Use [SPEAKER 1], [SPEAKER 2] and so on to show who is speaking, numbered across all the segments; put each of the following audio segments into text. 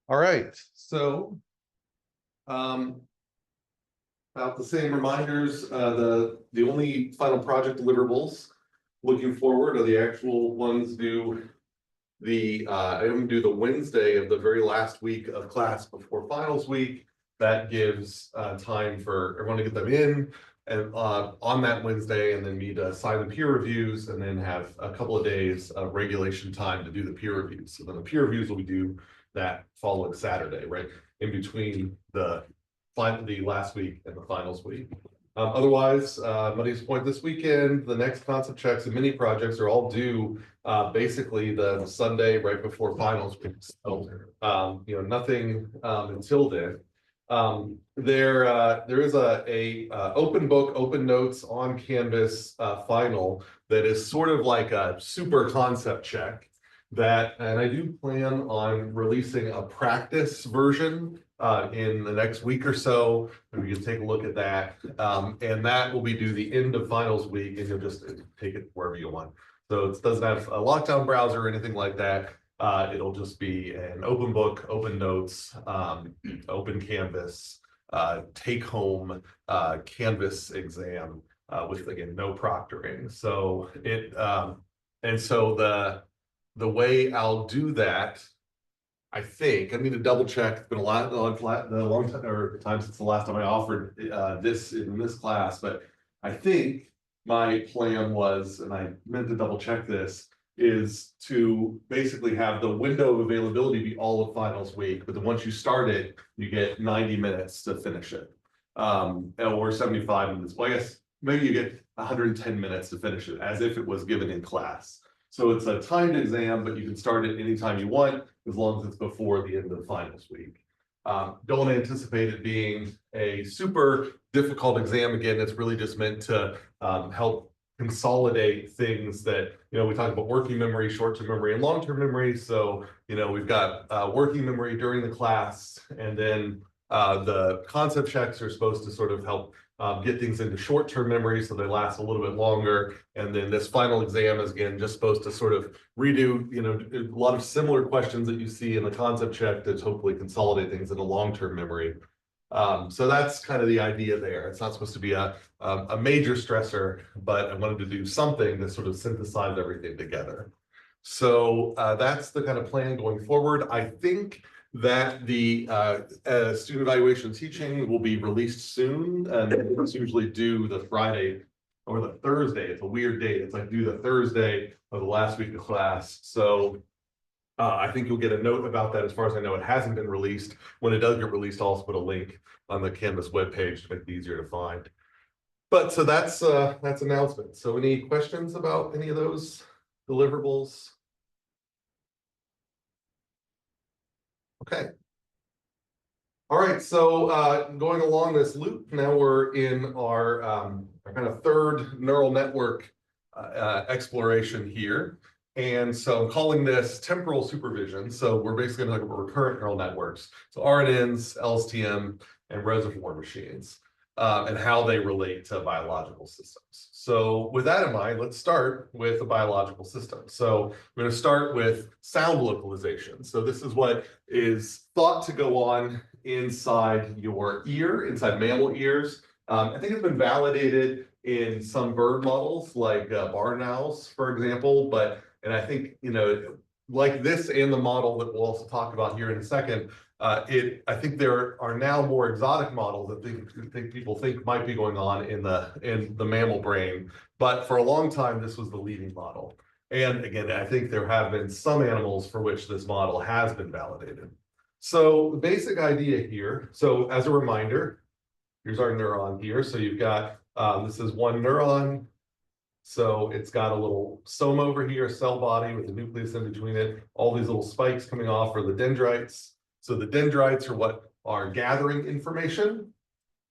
[SPEAKER 1] All right, so about the same reminders. The only final project deliverables looking forward are the actual ones due the Wednesday of the very last week of class before finals week. That gives time for everyone to get them in and on that Wednesday, and then me to sign the peer reviews, and then have a couple of days of regulation time to do the peer reviews. So then the peer reviews will be due that following Saturday, right in between the last week and the finals week. Otherwise, Money's Point this weekend, the next concept checks and mini projects are all due basically the Sunday right before finals week. So, nothing until then. There is a open book, open notes on Canvas final that is sort of like a super concept check and I do plan on releasing a practice version in the next week or so. We can take a look at that. And that will be due the end of finals week, and you'll just take it wherever you want. So it doesn't have a lockdown browser or anything like that. It'll just be an open book, open notes, open Canvas, take home Canvas exam with, again, no proctoring. So the way I'll do that, I think, I need to double check. It's been a long time since the last time I offered this in this class, but I think my plan was, and I meant to double check this, is to basically have the window of availability be all of finals week, but then once you start it, you get 90 minutes to finish it, or 75 minutes. Well, I guess maybe you get 110 minutes to finish it, as if it was given in class. So it's a timed exam, but you can start it anytime you want, as long as it's before the end of the finals week. Don't anticipate it being a super difficult exam. Again, it's really just meant to help consolidate things that, we talk about working memory, short-term memory, and long-term memory. So, we've got working memory during the class, and then the concept checks are supposed to sort of help get things into short-term memory so they last a little bit longer. And then this final exam is, again, just supposed to sort of redo, a lot of similar questions that you see in the concept check to hopefully consolidate things into long-term memory. So that's kind of the idea there. It's not supposed to be a major stressor, but I wanted to do something to sort of synthesize everything together. So that's the kind of plan going forward. I think that the student evaluation teaching will be released soon, and it's usually due the Friday or the Thursday. It's a weird date. It's like due the Thursday of the last week of class. So I think you'll get a note about that. As far as I know, it hasn't been released. When it does get released, I'll also put a link on the Canvas webpage to make it easier to find. But so that's announcement. So any questions about any of those deliverables? Okay. All right, so going along this loop, now we're in our kind of third neural network exploration here. And so I'm calling this temporal supervision. So we're basically going to look at recurrent neural networks. So RNNs, LSTM, and reservoir machines, and how they relate to biological systems. So with that in mind, let's start with a biological system. So we're going to start with sound localization. So this is what is thought to go on inside your ear, inside mammal ears. I think it's been validated in some bird models like barn owls, for example, and I think, like this and the model that we'll also talk about here in a second, I think there are now more exotic models that people think might be going on in the mammal brain, but for a long time this was the leading model. And again, I think there have been some animals for which this model has been validated. So the basic idea here, so as a reminder, here's our neuron here. So you've got this is one neuron. So it's got a little soma over here, a cell body with a nucleus in between it. All these little spikes coming off are the dendrites. So the dendrites are what are gathering information,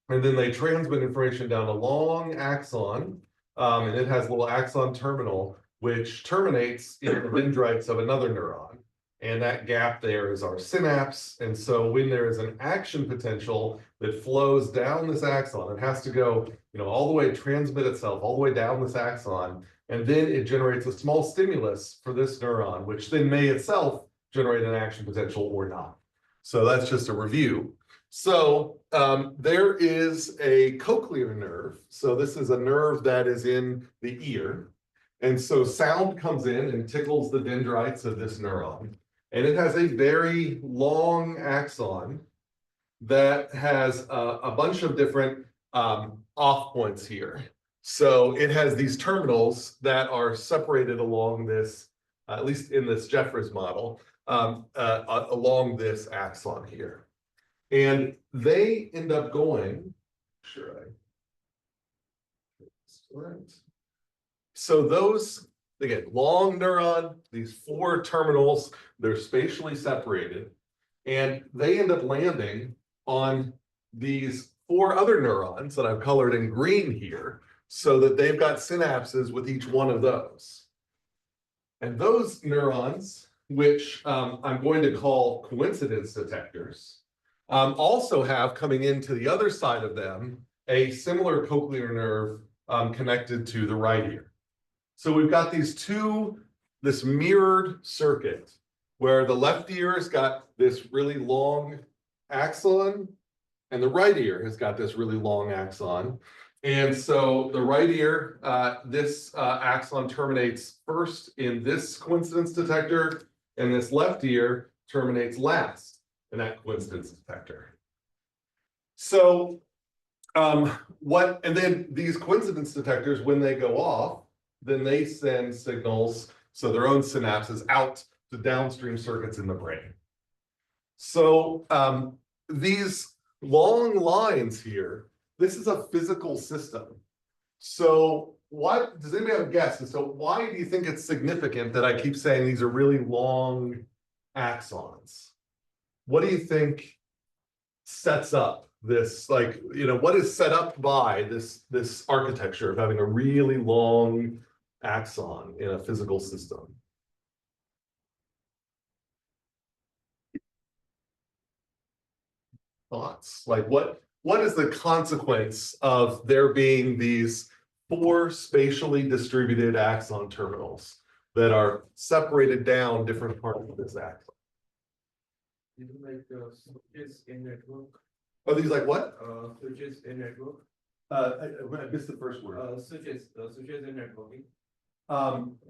[SPEAKER 1] and then they transmit information down a long axon, and it has a little axon terminal, which terminates in the dendrites of another neuron. And that gap there is our synapse. And so when there is an action potential that flows down this axon, it has to go, all the way, transmit itself all the way down this axon, and then it generates a small stimulus for this neuron, which then may itself generate an action potential or not. So that's just a review. So there is a cochlear nerve. So this is a nerve that is in the ear. And so sound comes in and tickles the dendrites of this neuron. And it has a very long axon that has a bunch of different off points here. So it has these terminals that are separated along this, at least in this Jeffress model, along this axon here. And they end up going, so those, again, long neuron, these 4 terminals, they're spatially separated, and they end up landing on these 4 other neurons that I've colored in green here, so that they've got synapses with each one of those. And those neurons, which I'm going to call coincidence detectors, also have coming into the other side of them a similar cochlear nerve connected to the right ear. So we've got this mirrored circuit where the left ear has got this really long axon and the right ear has got this really long axon. And so the right ear, this axon terminates first in this coincidence detector, and this left ear terminates last in that coincidence detector. So and then these coincidence detectors, when they go off, then they send signals, so their own synapses, out to downstream circuits in the brain. So these long lines here, this is a physical system. So what does anybody have a guess? And so why do you think it's significant that I keep saying these are really long axons? What do you think sets up this, like, you know, what is set up by this architecture of having a really long axon in a physical system? Thoughts? Like what is the consequence of there being these 4 spatially distributed axon terminals that are separated down different parts of this axon?
[SPEAKER 2] Like switches in network.
[SPEAKER 1] Are these like what?
[SPEAKER 2] Switches in network.
[SPEAKER 1] I missed the first word.
[SPEAKER 2] Switches in networking.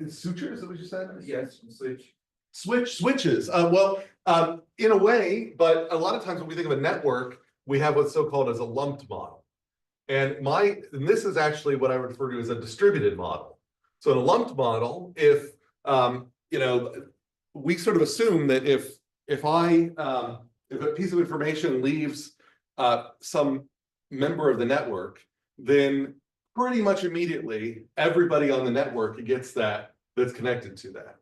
[SPEAKER 1] Sutures, is that what you said?
[SPEAKER 2] Yes,
[SPEAKER 1] Switches. In a way, but a lot of times when we think of a network, we have what's so-called as a lumped model. And this is actually what I refer to as a distributed model. So in a lumped model, if we sort of assume that if a piece of information leaves some member of the network, then pretty much immediately everybody on the network gets that's connected to that.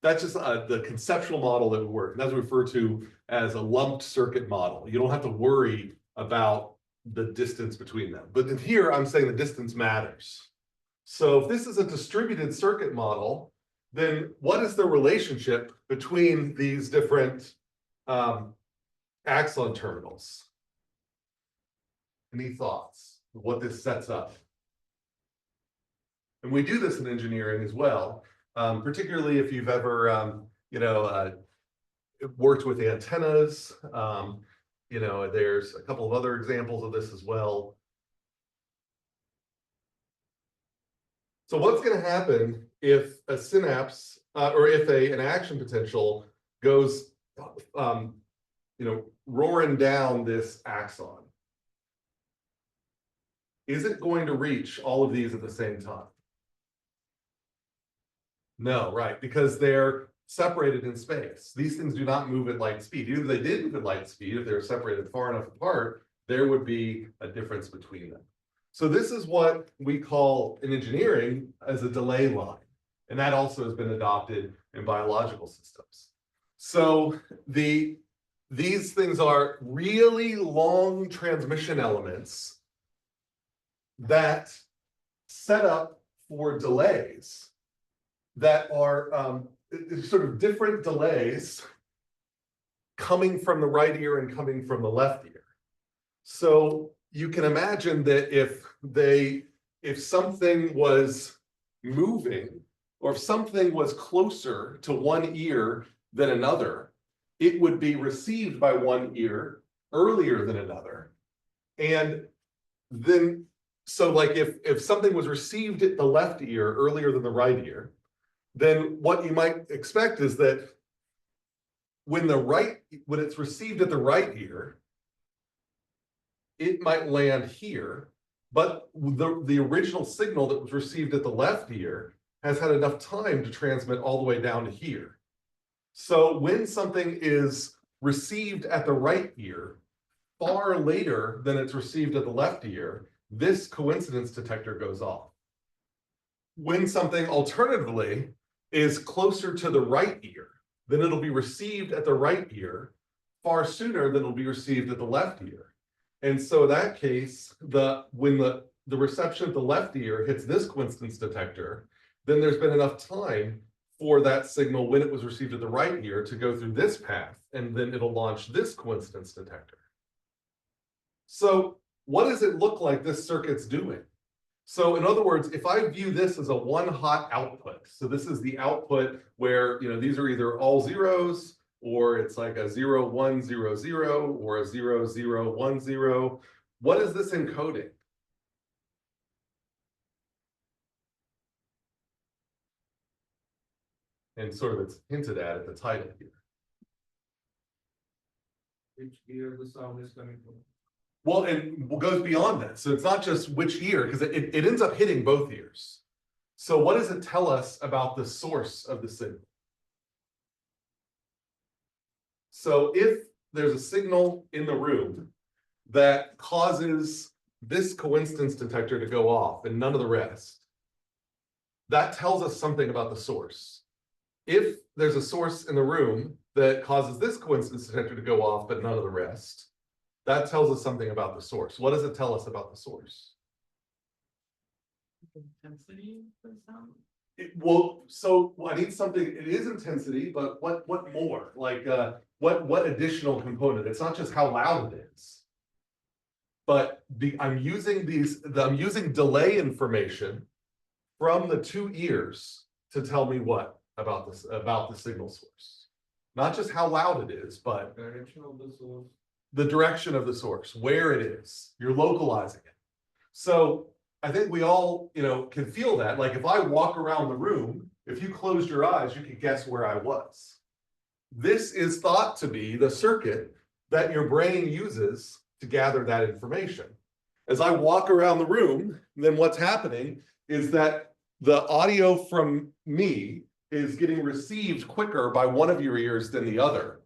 [SPEAKER 1] That's just the conceptual model that would work. And that's referred to as a lumped circuit model. You don't have to worry about the distance between them. But here I'm saying the distance matters. So if this is a distributed circuit model, then what is the relationship between these different axon terminals? Any thoughts of what this sets up? And we do this in engineering as well, particularly if you've ever, worked with antennas. There's a couple of other examples of this as well. So what's going to happen if a synapse or if an action potential goes, roaring down this axon? Is it going to reach all of these at the same time? No, right, because they're separated in space. These things do not move at light speed. Even if they did move at light speed, if they were separated far enough apart, there would be a difference between them. So this is what we call in engineering as a delay line. And that also has been adopted in biological systems. So these things are really long transmission elements that set up for delays that are sort of different delays coming from the right ear and coming from the left ear. So you can imagine that if something was moving, or if something was closer to one ear than another, it would be received by one ear earlier than another. And then, so like if something was received at the left ear earlier than the right ear, then what you might expect is that when it's received at the right ear, it might land here, but the original signal that was received at the left ear has had enough time to transmit all the way down to here. So when something is received at the right ear far later than it's received at the left ear, this coincidence detector goes off. When something alternatively is closer to the right ear, then it'll be received at the right ear far sooner than it'll be received at the left ear. And so in that case, when the reception at the left ear hits this coincidence detector, then there's been enough time for that signal when it was received at the right ear to go through this path, and then it'll launch this coincidence detector. So what does it look like this circuit's doing? So in other words, if I view this as a one hot output, so this is the output where, these are either all zeros, or it's like a 0, 1, 0, 0, or a 0, 0, 1, 0. What is this encoding? And sort of it's hinted at the title here.
[SPEAKER 2] Which ear the sound is coming from?
[SPEAKER 1] Well, and goes beyond that. So it's not just which ear, because it ends up hitting both ears. So what does it tell us about the source of the signal? So if there's a signal in the room that causes this coincidence detector to go off and none of the rest, that tells us something about the source. If there's a source in the room that causes this coincidence detector to go off but none of the rest, that tells us something about the source. What does it tell us about the source?
[SPEAKER 3] Intensity for sound?
[SPEAKER 1] So I need something. It is intensity, but what more? Like what additional component? It's not just how loud it is, but I'm using delay information from the two ears to tell me what about the signal source. Not just how loud it is, but
[SPEAKER 2] Direction of the source.
[SPEAKER 1] the direction of the source, where it is. You're localizing it. So I think we all, can feel that. Like if I walk around the room, if you closed your eyes, you could guess where I was. This is thought to be the circuit that your brain uses to gather that information. As I walk around the room, then what's happening is that the audio from me is getting received quicker by one of your ears than the other.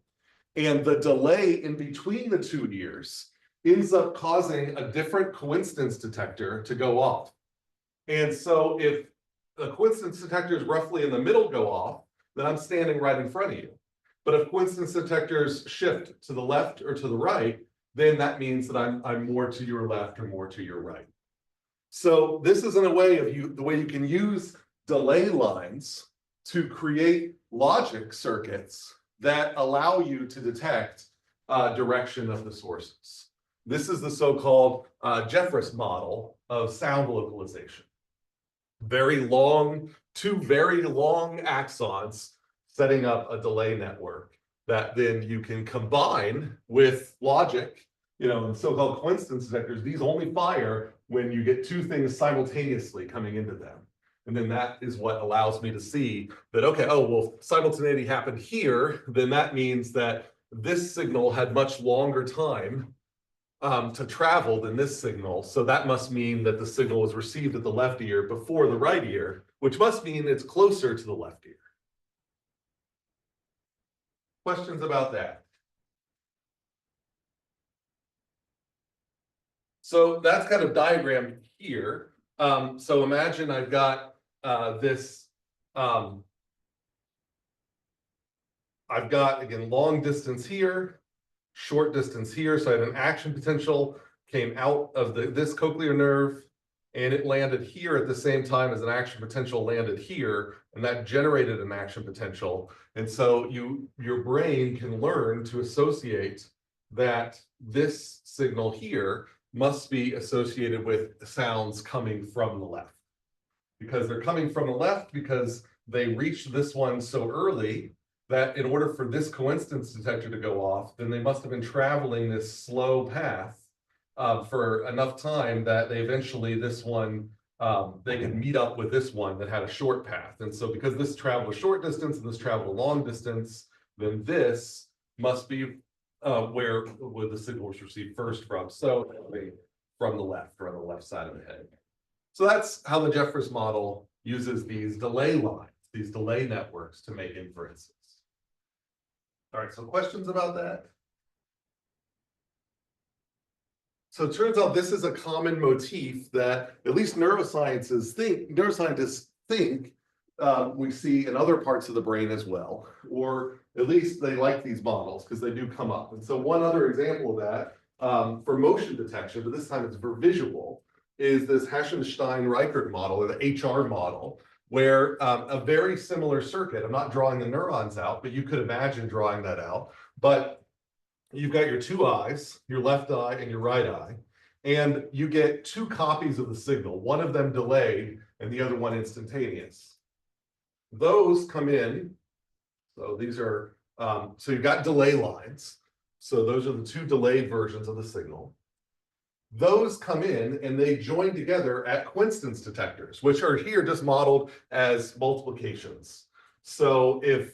[SPEAKER 1] And the delay in between the two ears ends up causing a different coincidence detector to go off. And so if the coincidence detectors roughly in the middle go off, then I'm standing right in front of you. But if coincidence detectors shift to the left or to the right, then that means that I'm more to your left or more to your right. So this is in a way of the way you can use delay lines to create logic circuits that allow you to detect direction of the sources. This is the so-called Jeffress model of sound localization. Two very long axons setting up a delay network that then you can combine with logic, the so-called coincidence detectors. These only fire when you get two things simultaneously coming into them. And then that is what allows me to see that, okay, simultaneity happened here, then that means that this signal had much longer time to travel than this signal. So that must mean that the signal was received at the left ear before the right ear, which must mean it's closer to the left ear. Questions about that? So that's kind of diagrammed here. So imagine I've got this, I've got, again, long distance here, short distance here. So I have an action potential came out of this cochlear nerve, and it landed here at the same time as an action potential landed here, and that generated an action potential. And so your brain can learn to associate that this signal here must be associated with sounds coming from the left. Because they're coming from the left because they reached this one so early that in order for this coincidence detector to go off, then they must have been traveling this slow path for enough time that they eventually, this one, they could meet up with this one that had a short path. And so because this traveled a short distance and this traveled a long distance, then this must be where the signal was received first from. So from the left, or on the left side of the head. So that's how the Jeffress model uses these delay lines, these delay networks to make inferences. All right, so questions about that? So it turns out this is a common motif that at least neuroscientists think we see in other parts of the brain as well, or at least they like these models because they do come up. And so one other example of that for motion detection, but this time it's for visual, is this Hassenstein-Reichardt model, or the HR model, where a very similar circuit, I'm not drawing the neurons out, but you could imagine drawing that out, but you've got your two eyes, your left eye and your right eye, and you get two copies of the signal, one of them delayed and the other one instantaneous. Those come in, so these are, so you've got delay lines, so those are the two delayed versions of the signal. Those come in and they join together at coincidence detectors, which are here just modeled as multiplications. So if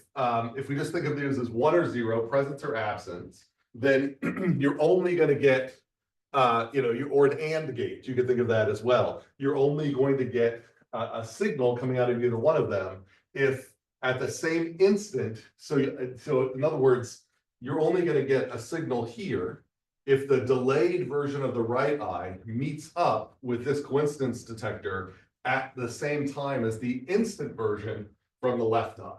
[SPEAKER 1] we just think of these as 1 or 0, presence or absence, then you're only going to get, or an AND gate. You could think of that as well. You're only going to get a signal coming out of either one of them if at the same instant. So in other words, you're only going to get a signal here if the delayed version of the right eye meets up with this coincidence detector at the same time as the instant version from the left eye.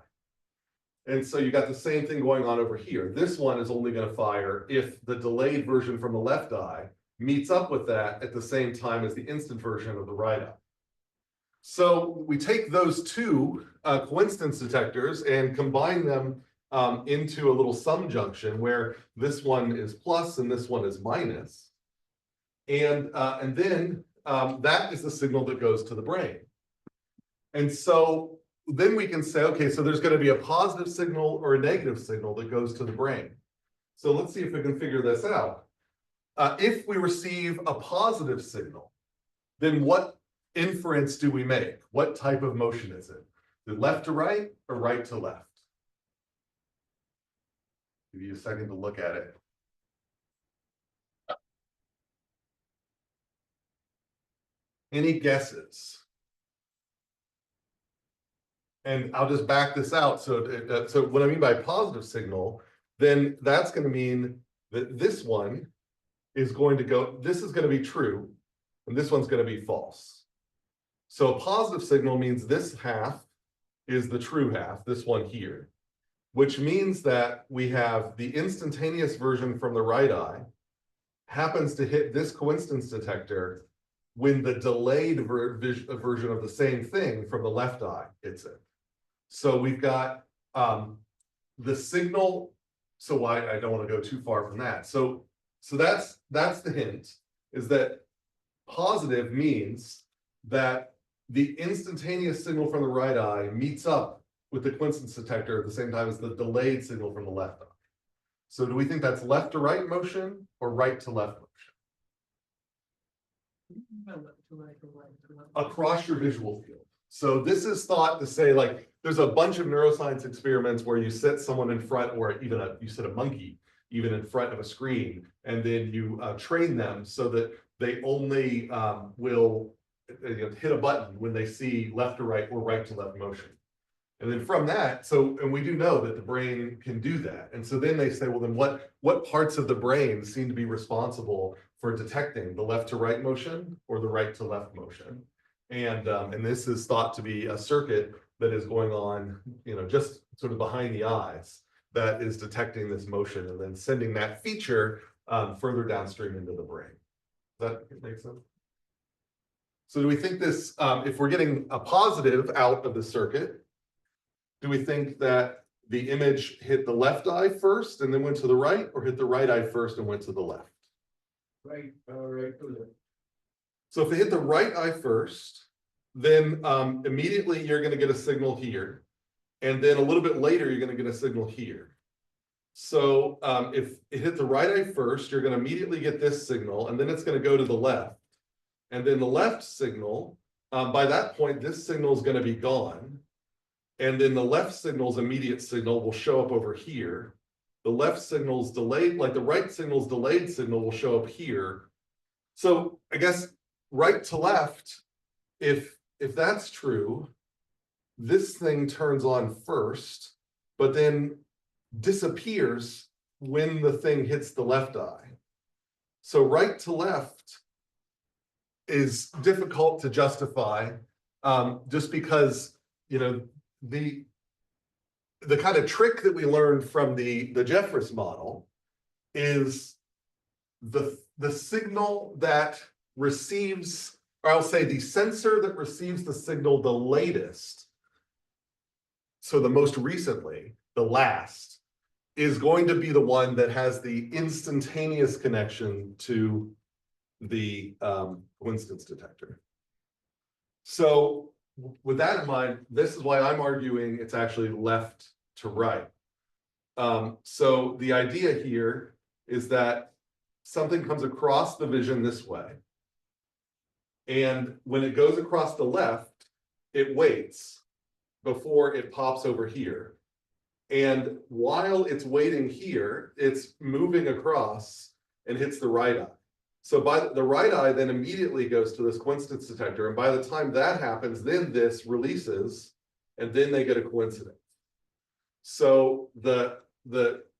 [SPEAKER 1] And so you got the same thing going on over here. This one is only going to fire if the delayed version from the left eye meets up with that at the same time as the instant version of the right eye. So we take those two coincidence detectors and combine them into a little sum junction where this one is plus and this one is minus. And then that is the signal that goes to the brain. And so then we can say, okay, so there's going to be a positive signal or a negative signal that goes to the brain. So let's see if we can figure this out. If we receive a positive signal, then what inference do we make? What type of motion is it? Is it left to right or right to left? Give you a second to look at it. Any guesses? And I'll just back this out. So, so what I mean by positive signal, then that's going to mean that this one is going to go, this is going to be true, and this one's going to be false. So a positive signal means this half is the true half, this one here, which means that we have the instantaneous version from the right eye happens to hit this coincidence detector when the delayed version of the same thing from the left eye hits it. So we've got the signal. So I don't want to go too far from that. So that's the hint, is that positive means that the instantaneous signal from the right eye meets up with the coincidence detector at the same time as the delayed signal from the left eye. So do we think that's left to right motion or right to left motion? Across your visual field. So this is thought to say, like, there's a bunch of neuroscience experiments where you sit someone in front, or even you sit a monkey even in front of a screen, and then you train them so that they only will hit a button when they see left to right or right to left motion. And then from that, and we do know that the brain can do that. And so then they say, well, then what parts of the brain seem to be responsible for detecting the left to right motion or the right to left motion? And this is thought to be a circuit that is going on, just sort of behind the eyes, that is detecting this motion and then sending that feature further downstream into the brain. Does that make sense? So do we think this, if we're getting a positive out of the circuit, do we think that the image hit the left eye first and then went to the right, or hit the right eye first and went to the left?
[SPEAKER 2] Right to left.
[SPEAKER 1] So if it hit the right eye first, then immediately you're going to get a signal here. And then a little bit later, you're going to get a signal here. So if it hit the right eye first, you're going to immediately get this signal, and then it's going to go to the left. And then the left signal, by that point, this signal is going to be gone. And then the left signal's immediate signal will show up over here. The left signal's delayed, like the right signal's delayed signal will show up here. So I guess right to left, if that's true, this thing turns on first, but then disappears when the thing hits the left eye. So right to left is difficult to justify, just because, you know, the kind of trick that we learned from the Jeffress model is the signal that receives, or I'll say the sensor that receives the signal the latest, so the most recently, the last, is going to be the one that has the instantaneous connection to the coincidence detector. So with that in mind, this is why I'm arguing it's actually left to right. So the idea here is that something comes across the vision this way. And when it goes across the left, it waits before it pops over here. And while it's waiting here, it's moving across and hits the right eye. So by the right eye then immediately goes to this coincidence detector. And by the time that happens, then this releases, and then they get a coincidence. So the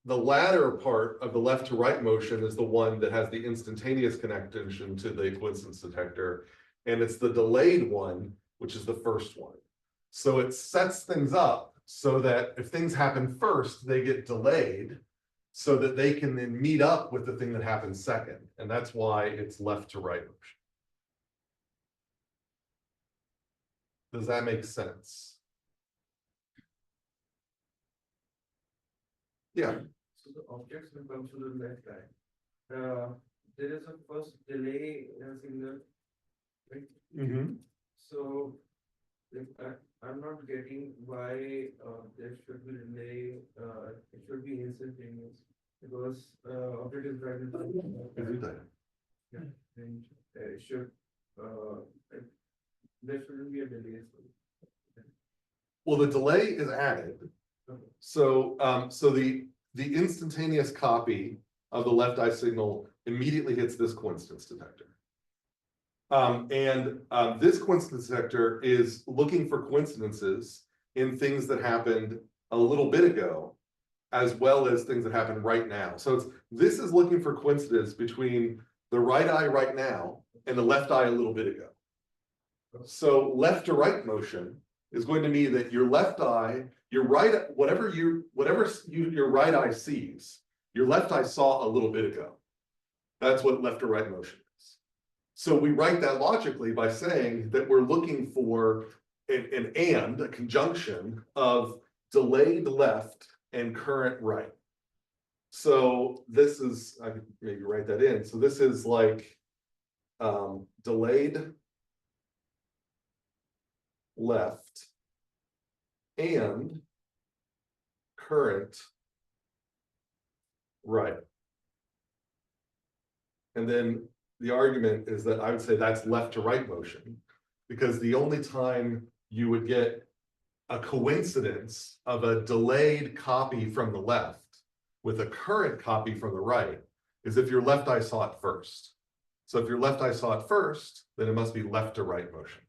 [SPEAKER 1] latter part of the left to right motion is the one that has the instantaneous connection to the coincidence detector. And it's the delayed one, which is the first one. So it sets things up so that if things happen first, they get delayed so that they can then meet up with the thing that happens second. And that's why it's left to right motion. Does that make sense? Yeah.
[SPEAKER 2] So the objects will come to the left eye. There is a first delay signal, right?
[SPEAKER 1] Mm-hmm.
[SPEAKER 2] So if I'm not getting why there should be delay, it should be instantaneous because object is right in front of the yeah, and it should there shouldn't be a delay.
[SPEAKER 1] Well, the delay is added.
[SPEAKER 2] Okay.
[SPEAKER 1] So so the instantaneous copy of the left eye signal immediately hits this coincidence detector. This coincidence detector is looking for coincidences in things that happened a little bit ago, as well as things that happen right now. So this is looking for coincidence between the right eye right now and the left eye a little bit ago. So left to right motion is going to mean that your left eye, your right, whatever your right eye sees, your left eye saw a little bit ago. That's what left to right motion is. So we write that logically by saying that we're looking for a conjunction of delayed left and current right. So this is, I could maybe write that in. So this is like delayed left and current right. And then the argument is that I would say that's left to right motion, because the only time you would get a coincidence of a delayed copy from the left with a current copy from the right is if your left eye saw it first. So if your left eye saw it first, then it must be left to right motion.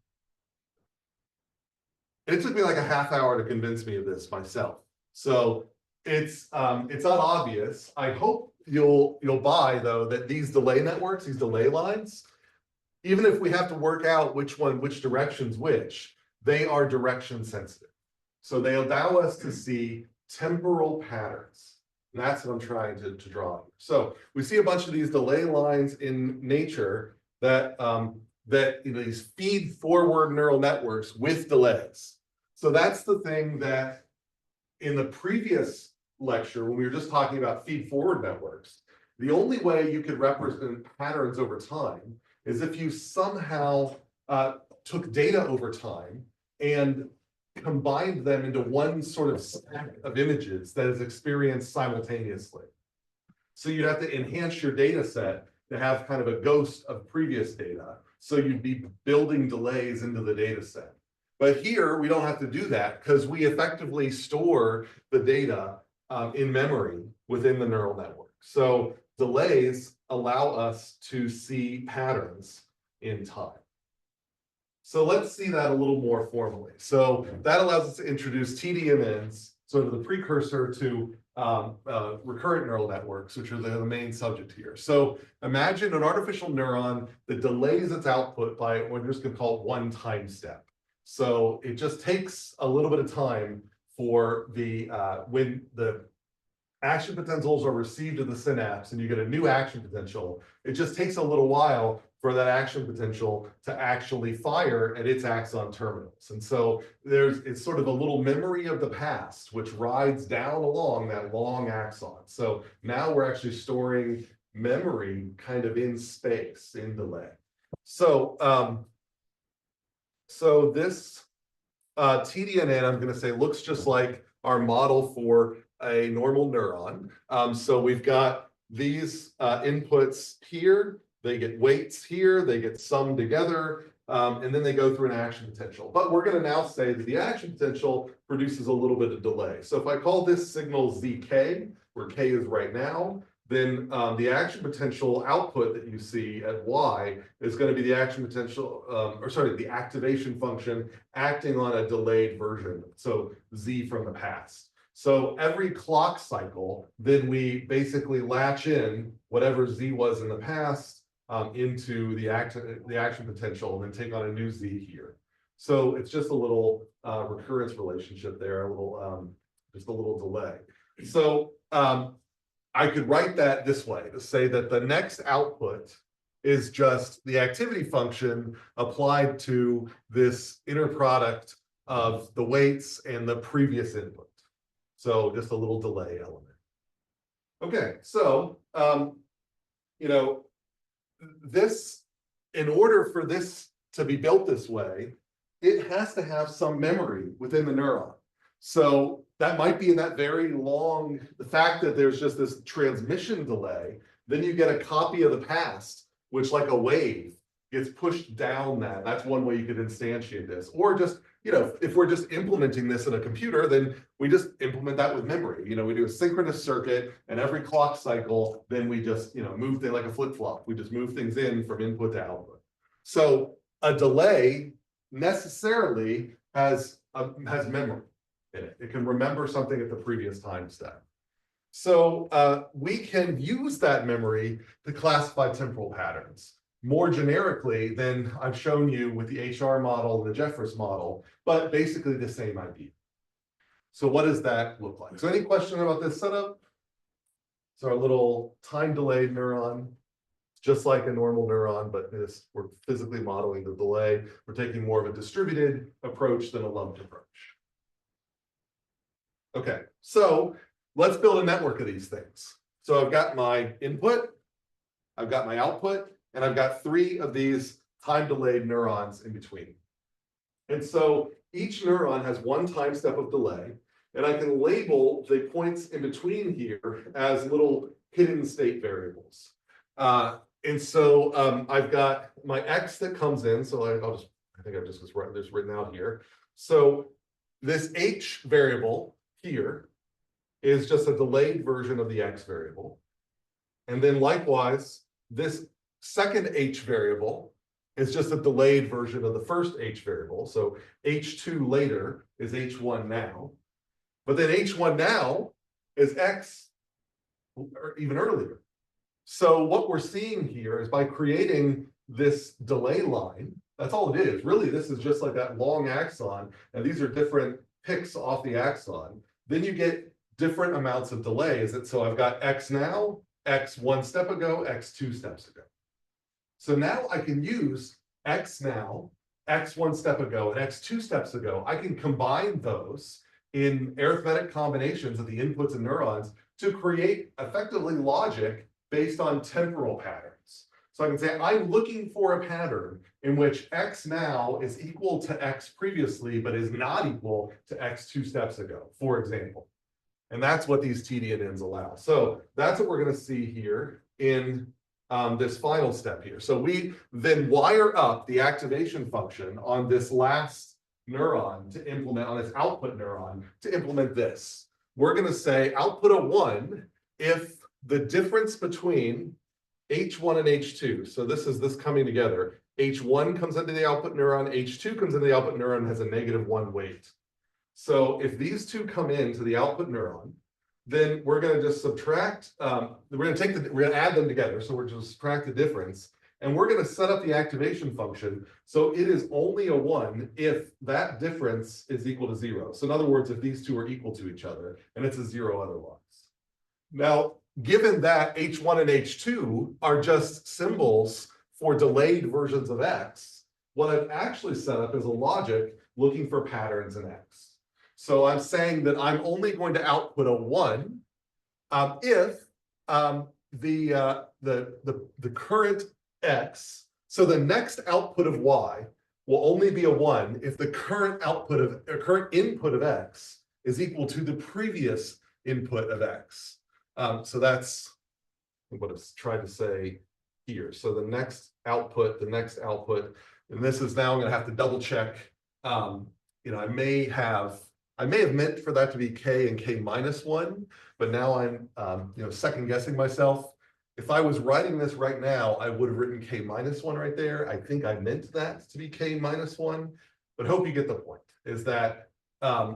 [SPEAKER 1] It took me like a half hour to convince me of this myself. So it's not obvious. I hope you'll buy though that these delay networks, these delay lines, even if we have to work out which direction's which, they are direction sensitive. So they allow us to see temporal patterns. And that's what I'm trying to draw here. So we see a bunch of these delay lines in nature that these feed forward neural networks with delays. So that's the thing that in the previous lecture, when we were just talking about feed forward networks, the only way you could represent patterns over time is if you somehow took data over time and combined them into one sort of stack of images that is experienced simultaneously. So you'd have to enhance your data set to have kind of a ghost of previous data. So you'd be building delays into the data set. But here we don't have to do that because we effectively store the data in memory within the neural network. So delays allow us to see patterns in time. So let's see that a little more formally. So that allows us to introduce TDNNs, sort of the precursor to recurrent neural networks, which are the main subject here. So imagine an artificial neuron that delays its output by what we're just going to call one time step. So it just takes a little bit of time for the when the action potentials are received in the synapse and you get a new action potential, it just takes a little while for that action potential to actually fire at its axon terminals. And so it's sort of a little memory of the past, which rides down along that long axon. So now we're actually storing memory kind of in space, in delay. So, so this TDNN, I'm going to say, looks just like our model for a normal neuron. So we've got these inputs here. They get weights here, they get summed together, and then they go through an action potential. But we're going to now say that the action potential produces a little bit of delay. So if I call this signal ZK, where K is right now, then the action potential output that you see at Y is going to be the action potential, the activation function acting on a delayed version. So Z from the past. So every clock cycle, then we basically latch in whatever Z was in the past into the action potential and then take on a new Z here. So it's just a little recurrence relationship there, a little just a little delay. So I could write that this way to say that the next output is just the activity function applied to this inner product of the weights and the previous input. So just a little delay element. Okay, so you know, this, in order for this to be built this way, it has to have some memory within the neuron. So that might be in that very long, the fact that there's just this transmission delay, then you get a copy of the past, which like a wave gets pushed down that. That's one way you could instantiate this. Or just, you know, if we're just implementing this in a computer, then we just implement that with memory. You know, we do a synchronous circuit, and every clock cycle, then we just, you know, move things like a flip-flop. We just move things in from input to output. So a delay necessarily has memory in it. It can remember something at the previous time step. So we can use that memory to classify temporal patterns more generically than I've shown you with the HR model and the Jeffress model, but basically the same idea. So what does that look like? So any question about this setup? So our little time delayed neuron, just like a normal neuron, but we're physically modeling the delay. We're taking more of a distributed approach than a lumped approach. Okay, so let's build a network of these things. So I've got my input, I've got my output, and I've got 3 of these time-delayed neurons in between. And so each neuron has one time step of delay, and I can label the points in between here as little hidden state variables. And so I've got my X that comes in, so I think I've just written out here. So this H variable here is just a delayed version of the X variable. And then likewise, this second H variable is just a delayed version of the first H variable. So H2 later is H1 now. But then H1 now is X or even earlier. So what we're seeing here is by creating this delay line, that's all it is. Really, this is just like that long axon, and these are different picks off the axon. Then you get different amounts of delay. So I've got X now, X 1 step ago, X 2 steps ago. So now I can use X now, X 1 step ago, and X 2 steps ago. I can combine those in arithmetic combinations of the inputs and neurons to create effectively logic based on temporal patterns. So I can say I'm looking for a pattern in which X now is equal to X previously, but is not equal to X 2 steps ago, for example. And that's what these TDNNs allow. So that's what we're going to see here in this final step here. So we then wire up the activation function on this last neuron to implement, on this output neuron to implement this. We're going to say output a 1 if the difference between H1 and H2, so this is this coming together, H1 comes into the output neuron, H2 comes into the output neuron and has a -1 weight. So if these two come into the output neuron, then we're going to just subtract, we're going to add them together. So we're just subtract the difference, and we're going to set up the activation function. So it is only a 1 if that difference is equal to 0. So in other words, if these two are equal to each other, and it's a 0 otherwise. Now, given that H1 and H2 are just symbols for delayed versions of X, what I've actually set up is a logic looking for patterns in X. So I'm saying that I'm only going to output a 1 if the current X, so the next output of Y will only be a 1 if the current output of, or current input of X is equal to the previous input of X. So that's what I've tried to say here. So the next output, and this is now I'm going to have to double check. I may have meant for that to be K and K -1, but now I'm second guessing myself. If I was writing this right now, I would have written K -1 right there. I think I meant that to be K -1, but hope you get the point, is that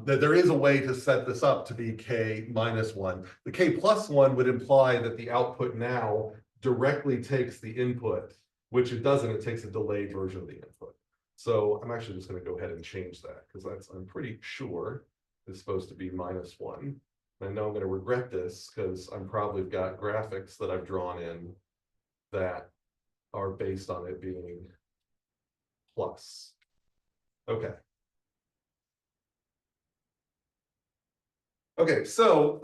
[SPEAKER 1] there is a way to set this up to be K -1. The K +1 would imply that the output now directly takes the input, which it doesn't, it takes a delayed version of the input. So I'm actually just going to go ahead and change that, because I'm pretty sure it's supposed to be -1. I know I'm going to regret this because I'm probably got graphics that I've drawn in that are based on it being plus. Okay. Okay, so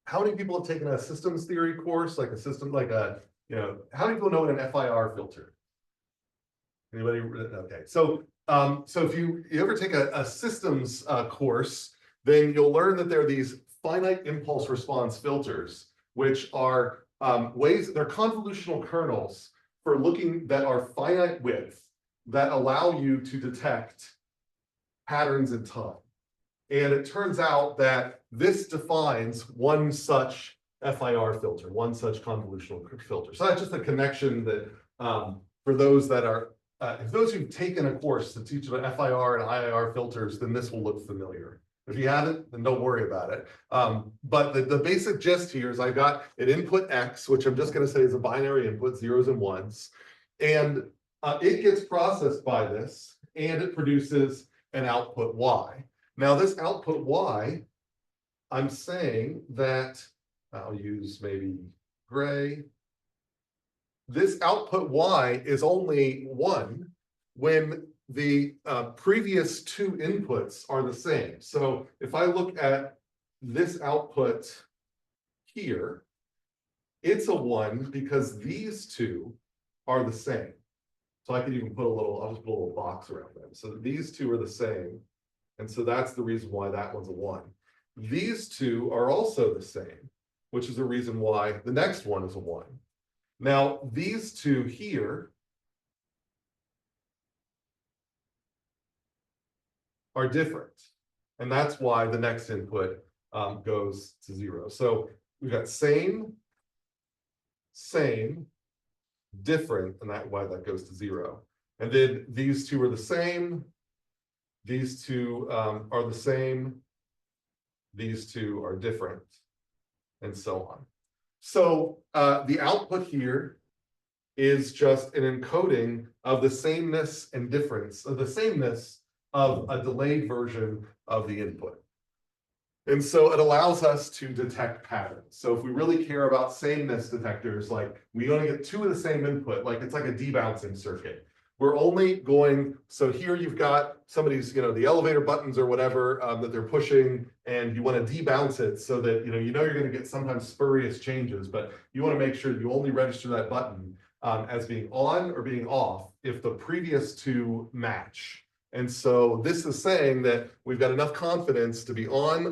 [SPEAKER 1] how many people have taken a systems theory course, like a system, like a, how many people know what an FIR filter? Anybody? Okay, so if you ever take a systems course, then you'll learn that there are these finite impulse response filters, which are they're convolutional kernels for looking that are finite width that allow you to detect patterns in time. And it turns out that this defines one such FIR filter, one such convolutional filter. So that's just a connection that for those that are, if those who've taken a course to teach about FIR and IIR filters, then this will look familiar. If you haven't, then don't worry about it. But the basic gist here is I got an input X, which I'm just going to say is a binary input, 0s and 1s. And it gets processed by this, and it produces an output Y. Now this output Y, I'm saying that, I'll use maybe gray. This output Y is only 1 when the previous 2 inputs are the same. So if I look at this output here, it's a 1 because these 2 are the same. So I could even put I'll just put a little box around them. So these 2 are the same. And so that's the reason why that one's a 1. These 2 are also the same, which is the reason why the next one is a 1. Now, these 2 here are different. And that's why the next input goes to 0. So we've got same, different, and that's why that goes to 0. And then these 2 are the same. These 2 are the same. These 2 are different, and so on. So the output here is just an encoding of the sameness and difference, of the sameness of a delayed version of the input. And so it allows us to detect patterns. So if we really care about sameness detectors, like we only get 2 of the same input, like it's like a debouncing circuit. We're only going, so here you've got somebody's, the elevator buttons or whatever that they're pushing, and you want to debounce it so that, you're going to get sometimes spurious changes, but you want to make sure you only register that button as being on or being off if the previous two match. And so this is saying that we've got enough confidence to be on,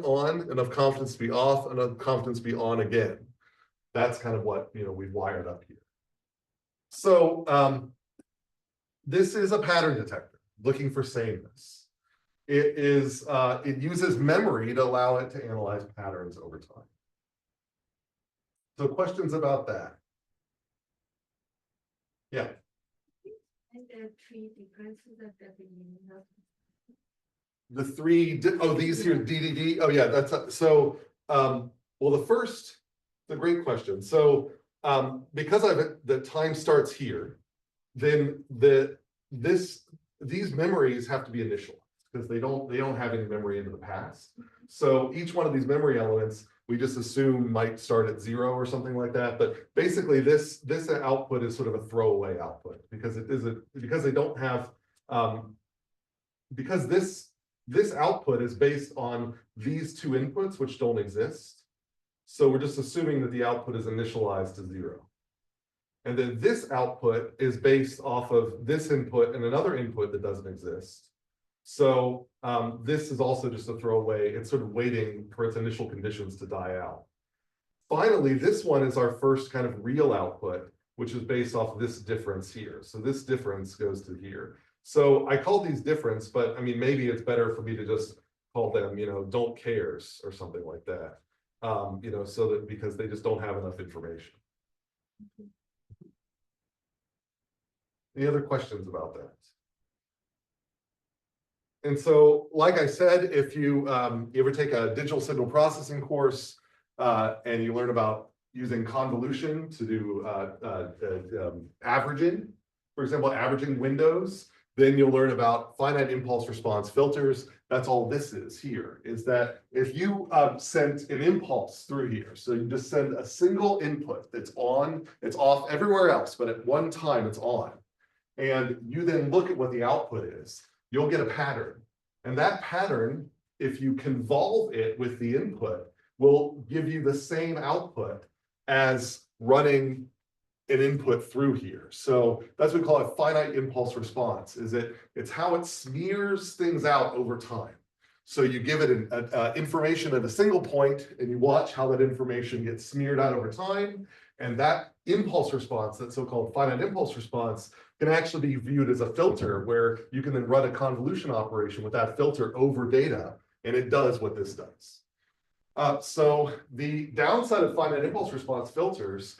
[SPEAKER 1] enough confidence to be off, enough confidence to be on again. That's kind of what, we've wired up here. So this is a pattern detector looking for sameness. It uses memory to allow it to analyze patterns over time. So questions about that? Yeah.
[SPEAKER 3] And there are three differences that the beginning of.
[SPEAKER 1] The three, these here, DDD. Oh yeah, that's so. Well, the great question. So because the time starts here, then these memories have to be initialized because they don't have any memory into the past. So each one of these memory elements we just assume might start at 0 or something like that. But basically this output is sort of a throwaway output because they don't have because this output is based on these two inputs which don't exist. So we're just assuming that the output is initialized to 0. And then this output is based off of this input and another input that doesn't exist. So this is also just a throwaway. It's sort of waiting for its initial conditions to die out. Finally, this one is our first kind of real output, which is based off this difference here. So this difference goes to here. So I call these difference, but I mean, maybe it's better for me to just call them, don't cares or something like that. So that because they just don't have enough information. Any other questions about that? And so, like I said, if you ever take a digital signal processing course and you learn about using convolution to do averaging, for example, averaging windows, then you'll learn about finite impulse response filters. That's all this is here, is that if you sent an impulse through here, so you just send a single input that's on, it's off everywhere else, but at one time it's on. And you then look at what the output is, you'll get a pattern. And that pattern, if you convolve it with the input, will give you the same output as running an input through here. So that's what we call a finite impulse response, it's how it smears things out over time. So you give it information at a single point and you watch how that information gets smeared out over time. And that impulse response, that so-called finite impulse response, can actually be viewed as a filter where you can then run a convolution operation with that filter over data, and it does what this does. So the downside of finite impulse response filters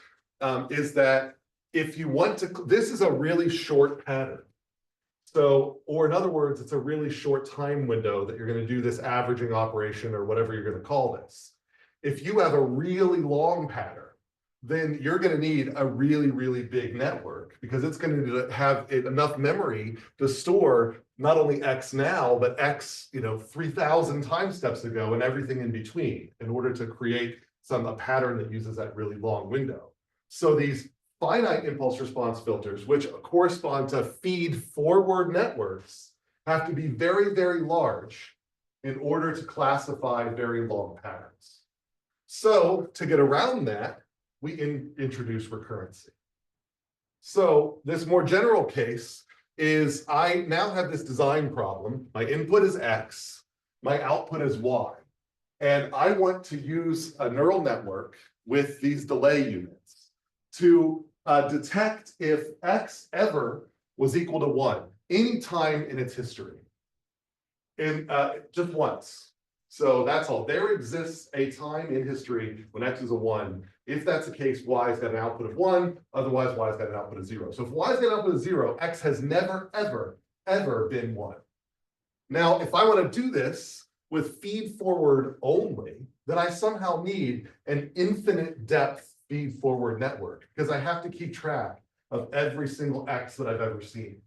[SPEAKER 1] is that if you want to, this is a really short pattern. So, or in other words, it's a really short time window that you're going to do this averaging operation or whatever you're going to call this. If you have a really long pattern, then you're going to need a really, really big network because it's going to have enough memory to store not only X now, but X, 3,000 time steps ago and everything in between in order to create a pattern that uses that really long window. So these finite impulse response filters, which correspond to feed-forward networks, have to be very, very large in order to classify very long patterns. So to get around that, we introduce recurrency. So this more general case is I now have this design problem. My input is X, my output is Y. And I want to use a neural network with these delay units to detect if X ever was equal to 1, any time in its history. And just once. So that's all. There exists a time in history when X is a 1. If that's the case, Y's got an output of 1, otherwise Y's got an output of 0. So if Y's got an output of 0, X has never, ever, ever been 1. Now, if I want to do this with feed forward only, then I somehow need an infinite depth feed forward network because I have to keep track of every single X that I've ever seen.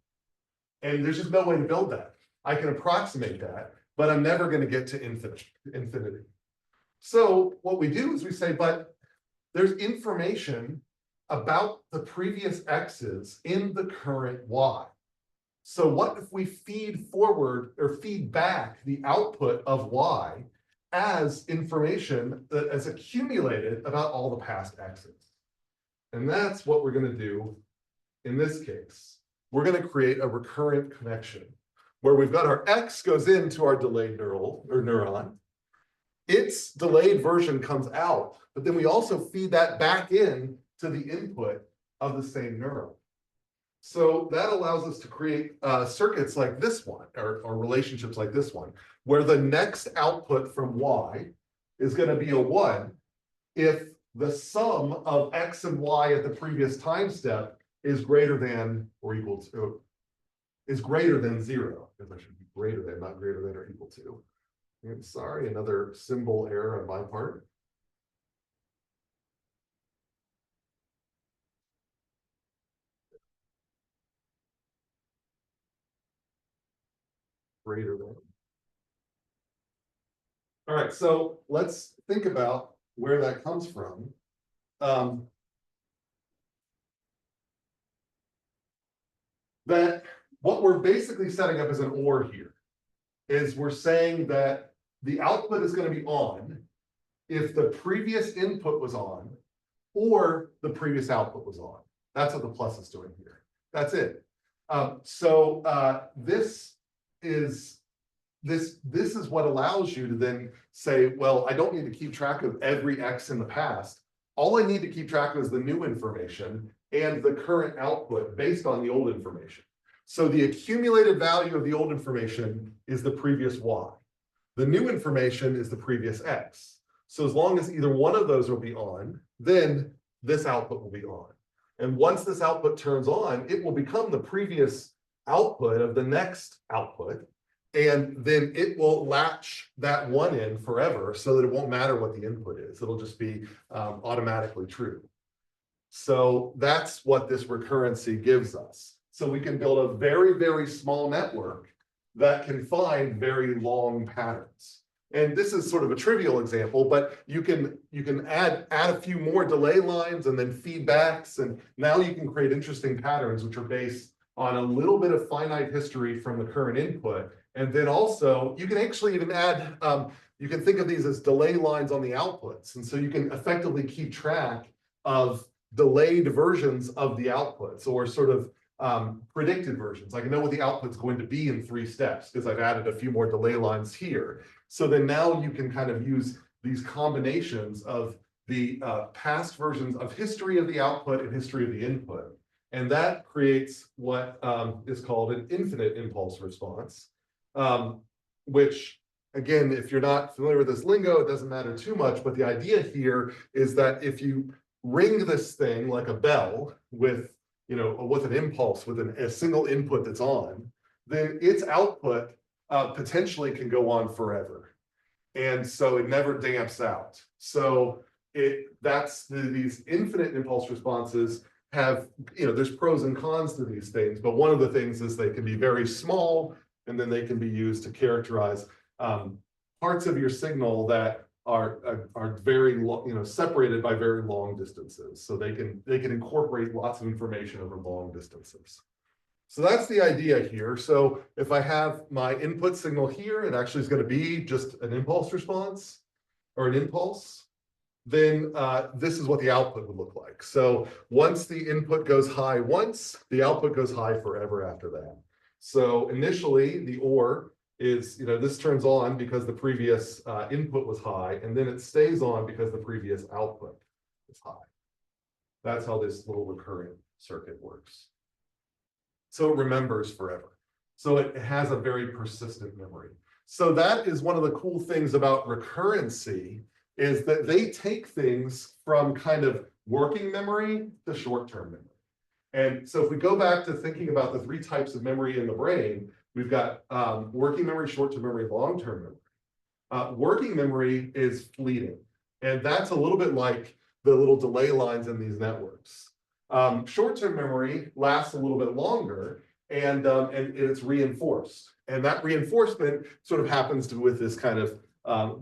[SPEAKER 1] And there's just no way to build that. I can approximate that, but I'm never going to get to infinity. So what we do is we say, but there's information about the previous X's in the current Y. So what if we feed forward or feed back the output of Y as information that is accumulated about all the past X's? And that's what we're going to do in this case. We're going to create a recurrent connection where we've got our X goes into our delayed neuron. Its delayed version comes out, but then we also feed that back in to the input of the same neuron. So that allows us to create circuits like this one, or relationships like this one, where the next output from Y is going to be a 1 if the sum of X and Y at the previous time step is greater than or equal to, is greater than 0, because I should be greater than, not greater than or equal to. I'm sorry, another symbol error on my part. Greater than. All right, so let's think about where that comes from. That what we're basically setting up as an OR here is we're saying that the output is going to be on if the previous input was on or the previous output was on. That's what the plus is doing here. That's it. This is what allows you to then say, well, I don't need to keep track of every X in the past. All I need to keep track of is the new information and the current output based on the old information. So the accumulated value of the old information is the previous Y. The new information is the previous X. So as long as either one of those will be on, then this output will be on. And once this output turns on, it will become the previous output of the next output. And then it will latch that one in forever so that it won't matter what the input is. It'll just be automatically true. So that's what this recurrency gives us. So we can build a very, very small network that can find very long patterns. And this is sort of a trivial example, but you can add a few more delay lines and then feedbacks, and now you can create interesting patterns which are based on a little bit of finite history from the current input. And then also you can actually even add, you can think of these as delay lines on the outputs. And so you can effectively keep track of delayed versions of the outputs, or sort of predicted versions. I can know what the output's going to be in 3 steps because I've added a few more delay lines here. So then now you can kind of use these combinations of the past versions of history of the output and history of the input. And that creates what is called an infinite impulse response, which, again, if you're not familiar with this lingo, it doesn't matter too much. But the idea here is that if you ring this thing like a bell with, with an impulse, with a single input that's on, then its output potentially can go on forever. And so it never damps out. So these infinite impulse responses have, there's pros and cons to these things, but one of the things is they can be very small, and then they can be used to characterize parts of your signal that are very separated by very long distances. So they can incorporate lots of information over long distances. So that's the idea here. So if I have my input signal here, it actually is going to be just an impulse response or an impulse. Then this is what the output would look like. So once the input goes high once, the output goes high forever after that. So initially the OR is, this turns on because the previous input was high, and then it stays on because the previous output is high. That's how this little recurrent circuit works. So it remembers forever. So it has a very persistent memory. So that is one of the cool things about recurrency, is that they take things from kind of working memory to short-term memory. And so if we go back to thinking about the 3 types of memory in the brain, we've got working memory, short-term memory, long-term memory. Working memory is fleeting. And that's a little bit like the little delay lines in these networks. Short-term memory lasts a little bit longer, and it's reinforced. And that reinforcement sort of happens with this kind of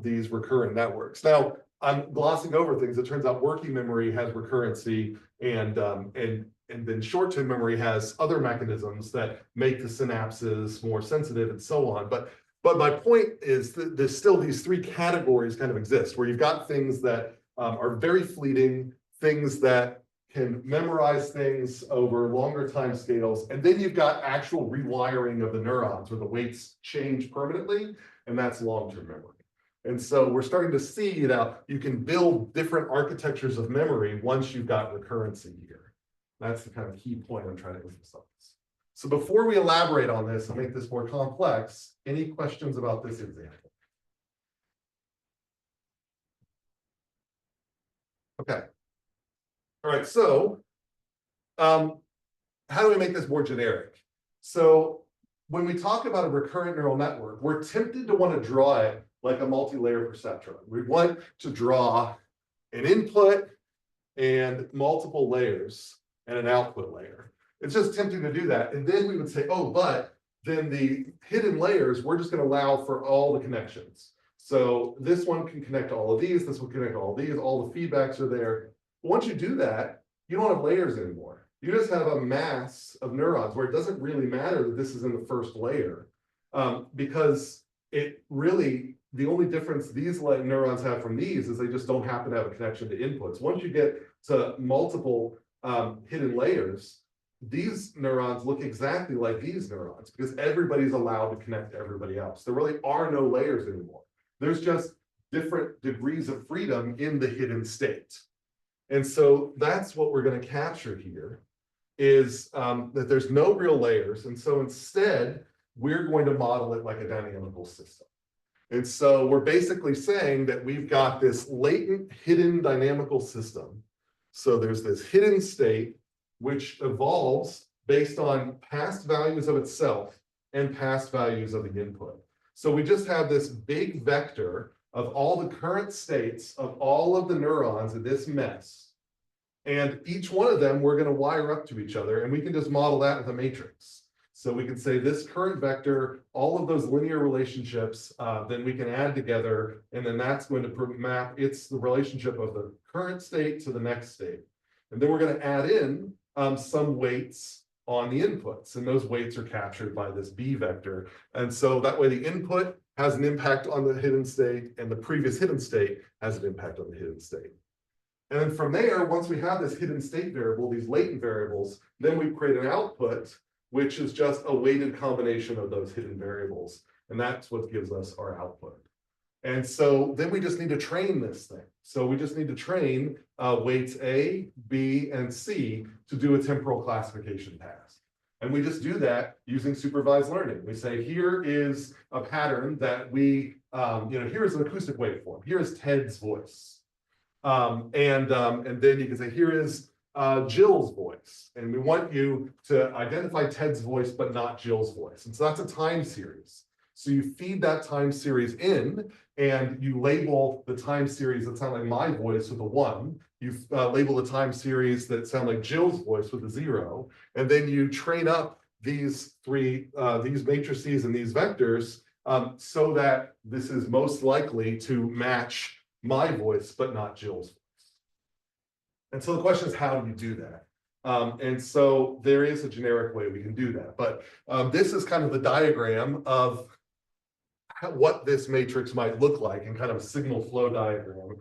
[SPEAKER 1] these recurrent networks. Now, I'm glossing over things. It turns out working memory has recurrency, and then short-term memory has other mechanisms that make the synapses more sensitive and so on. But my point is that there's still these three categories kind of exist, where you've got things that are very fleeting, things that can memorize things over longer time scales, and then you've got actual rewiring of the neurons where the weights change permanently, and that's long-term memory. And so we're starting to see that you can build different architectures of memory once you've got recurrency here. That's the kind of key point I'm trying to emphasize. So before we elaborate on this and make this more complex, any questions about this example? Okay. All right, so how do we make this more generic? So when we talk about a recurrent neural network, we're tempted to want to draw it like a multi-layer perceptron. We want to draw an input and multiple layers and an output layer. It's just tempting to do that. And then we would say, oh, but then the hidden layers, we're just going to allow for all the connections. So this one can connect to all of these, this one can connect to all of these, all the feedbacks are there. Once you do that, you don't have layers anymore. You just have a mass of neurons where it doesn't really matter that this is in the first layer, because it really, the only difference these neurons have from these is they just don't happen to have a connection to inputs. Once you get to multiple hidden layers, these neurons look exactly like these neurons because everybody's allowed to connect to everybody else. There really are no layers anymore. There's just different degrees of freedom in the hidden state. And so that's what we're going to capture here, is that there's no real layers. And so instead, we're going to model it like a dynamical system. And so we're basically saying that we've got this latent hidden dynamical system. So there's this hidden state which evolves based on past values of itself and past values of the input. So we just have this big vector of all the current states of all of the neurons in this mess. And each one of them, we're going to wire up to each other, and we can just model that with a matrix. So we can say this current vector, all of those linear relationships, then we can add together, and then that's going to map, it's the relationship of the current state to the next state. And then we're going to add in some weights on the inputs, and those weights are captured by this B vector. And so that way the input has an impact on the hidden state, and the previous hidden state has an impact on the hidden state. And then from there, once we have this hidden state variable, these latent variables, then we create an output, which is just a weighted combination of those hidden variables. And that's what gives us our output. And so then we just need to train this thing. So we just need to train weights A, B, and C to do a temporal classification task. And we just do that using supervised learning. We say, here is a pattern that we, here's an acoustic waveform. Here's Ted's voice. And then you can say, here is Jill's voice. And we want you to identify Ted's voice, but not Jill's voice. And so that's a time series. So you feed that time series in, and you label the time series that sound like my voice with a 1. You label the time series that sound like Jill's voice with a 0. And then you train up these these matrices and these vectors so that this is most likely to match my voice, but not Jill's voice. And so the question is, how do you do that? And so there is a generic way we can do that. But this is kind of the diagram of what this matrix might look like in kind of a signal flow diagram.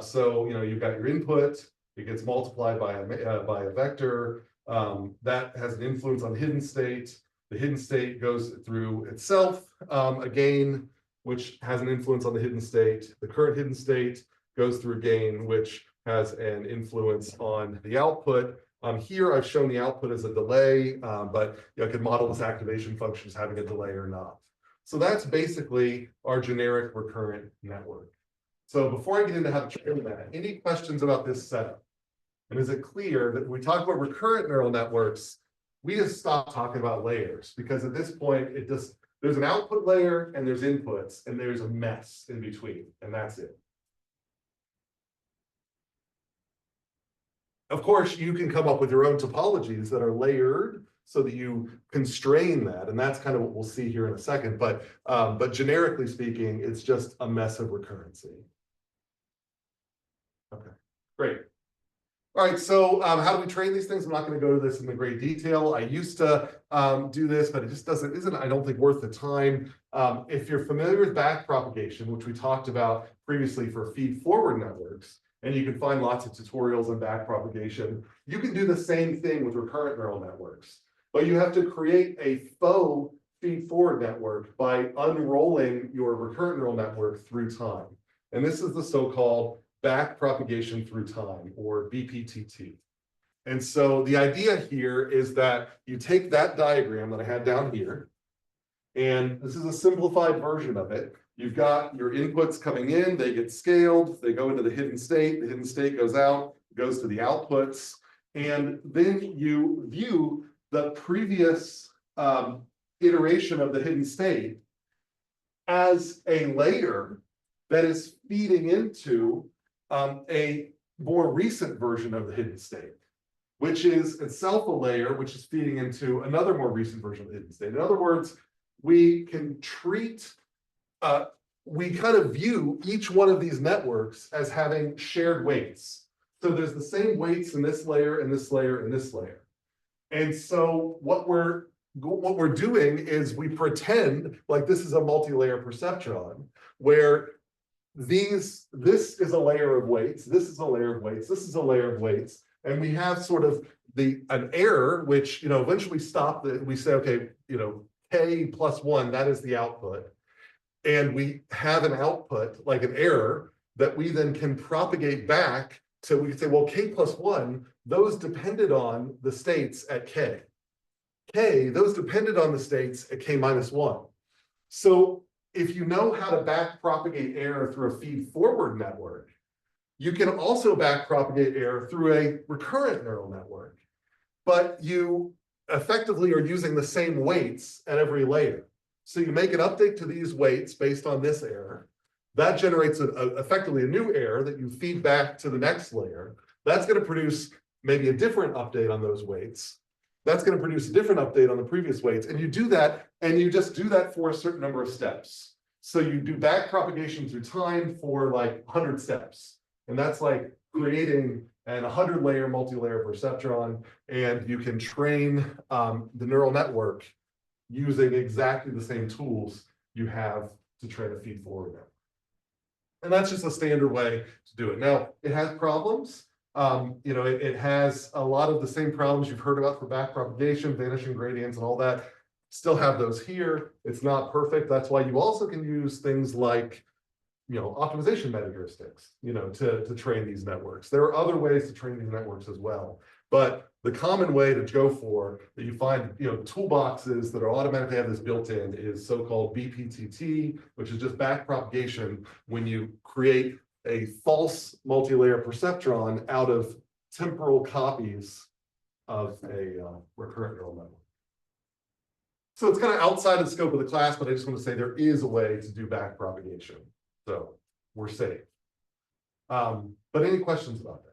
[SPEAKER 1] So you've got your input, it gets multiplied by a vector that has an influence on hidden state. The hidden state goes through itself, a gain, which has an influence on the hidden state. The current hidden state goes through a gain, which has an influence on the output. Here I've shown the output as a delay, but I could model this activation function as having a delay or not. So that's basically our generic recurrent network. So before I get into how to train that, any questions about this setup? And is it clear that when we talk about recurrent neural networks, we just stop talking about layers, because at this point, there's an output layer and there's inputs and there's a mess in between, and that's it. Of course, you can come up with your own topologies that are layered so that you constrain that, and that's kind of what we'll see here in a second. But generically speaking, it's just a mess of recurrency. Great. All right, so how do we train these things? I'm not going to go to this in great detail. I used to do this, but it just isn't, I don't think, worth the time. If you're familiar with backpropagation, which we talked about previously for feed-forward networks, and you can find lots of tutorials on backpropagation, you can do the same thing with recurrent neural networks. But you have to create a faux feed-forward network by unrolling your recurrent neural network through time. And this is the so-called backpropagation through time, or BPTT. And so the idea here is that you take that diagram that I had down here, and this is a simplified version of it. You've got your inputs coming in, they get scaled, they go into the hidden state goes out, goes to the outputs, and then you view the previous iteration of the hidden state as a layer that is feeding into a more recent version of the hidden state, which is itself a layer which is feeding into another more recent version of the hidden state. In other words, we can treat, we kind of view each one of these networks as having shared weights. So there's the same weights in this layer, and this layer, and this layer. And so what we're doing is we pretend like this is a multi-layer perceptron, where this is a layer of weights, this is a layer of weights, this is a layer of weights, and we have sort of an error, which, eventually stop we say, okay, K plus 1, that is the output. And we have an output, like an error, that we then can propagate back to, we can say, well, K plus 1, those depended on the states at K. Those depended on the states at K minus 1. So if you know how to backpropagate error through a feed-forward network, you can also backpropagate error through a recurrent neural network. But you effectively are using the same weights at every layer. So you make an update to these weights based on this error. That generates effectively a new error that you feed back to the next layer. That's going to produce maybe a different update on those weights. That's going to produce a different update on the previous weights. And you do that, and you just do that for a certain number of steps. So you do backpropagation through time for like 100 steps. And that's like creating an 100-layer multi-layer perceptron, and you can train the neural network using exactly the same tools you have to train a feed-forward network. And that's just a standard way to do it. Now, it has problems. It has a lot of the same problems you've heard about for backpropagation, vanishing gradients, and all that. Still have those here. It's not perfect. That's why you also can use things like, optimization metaheuristics, to train these networks. There are other ways to train these networks as well. But the common way to go for that you find, toolboxes that are automatically have this built in is so-called BPTT, which is just backpropagation when you create a false multi-layer perceptron out of temporal copies of a recurrent neural network. So it's kind of outside the scope of the class, but I just want to say there is a way to do backpropagation. So we're safe. But any questions about that?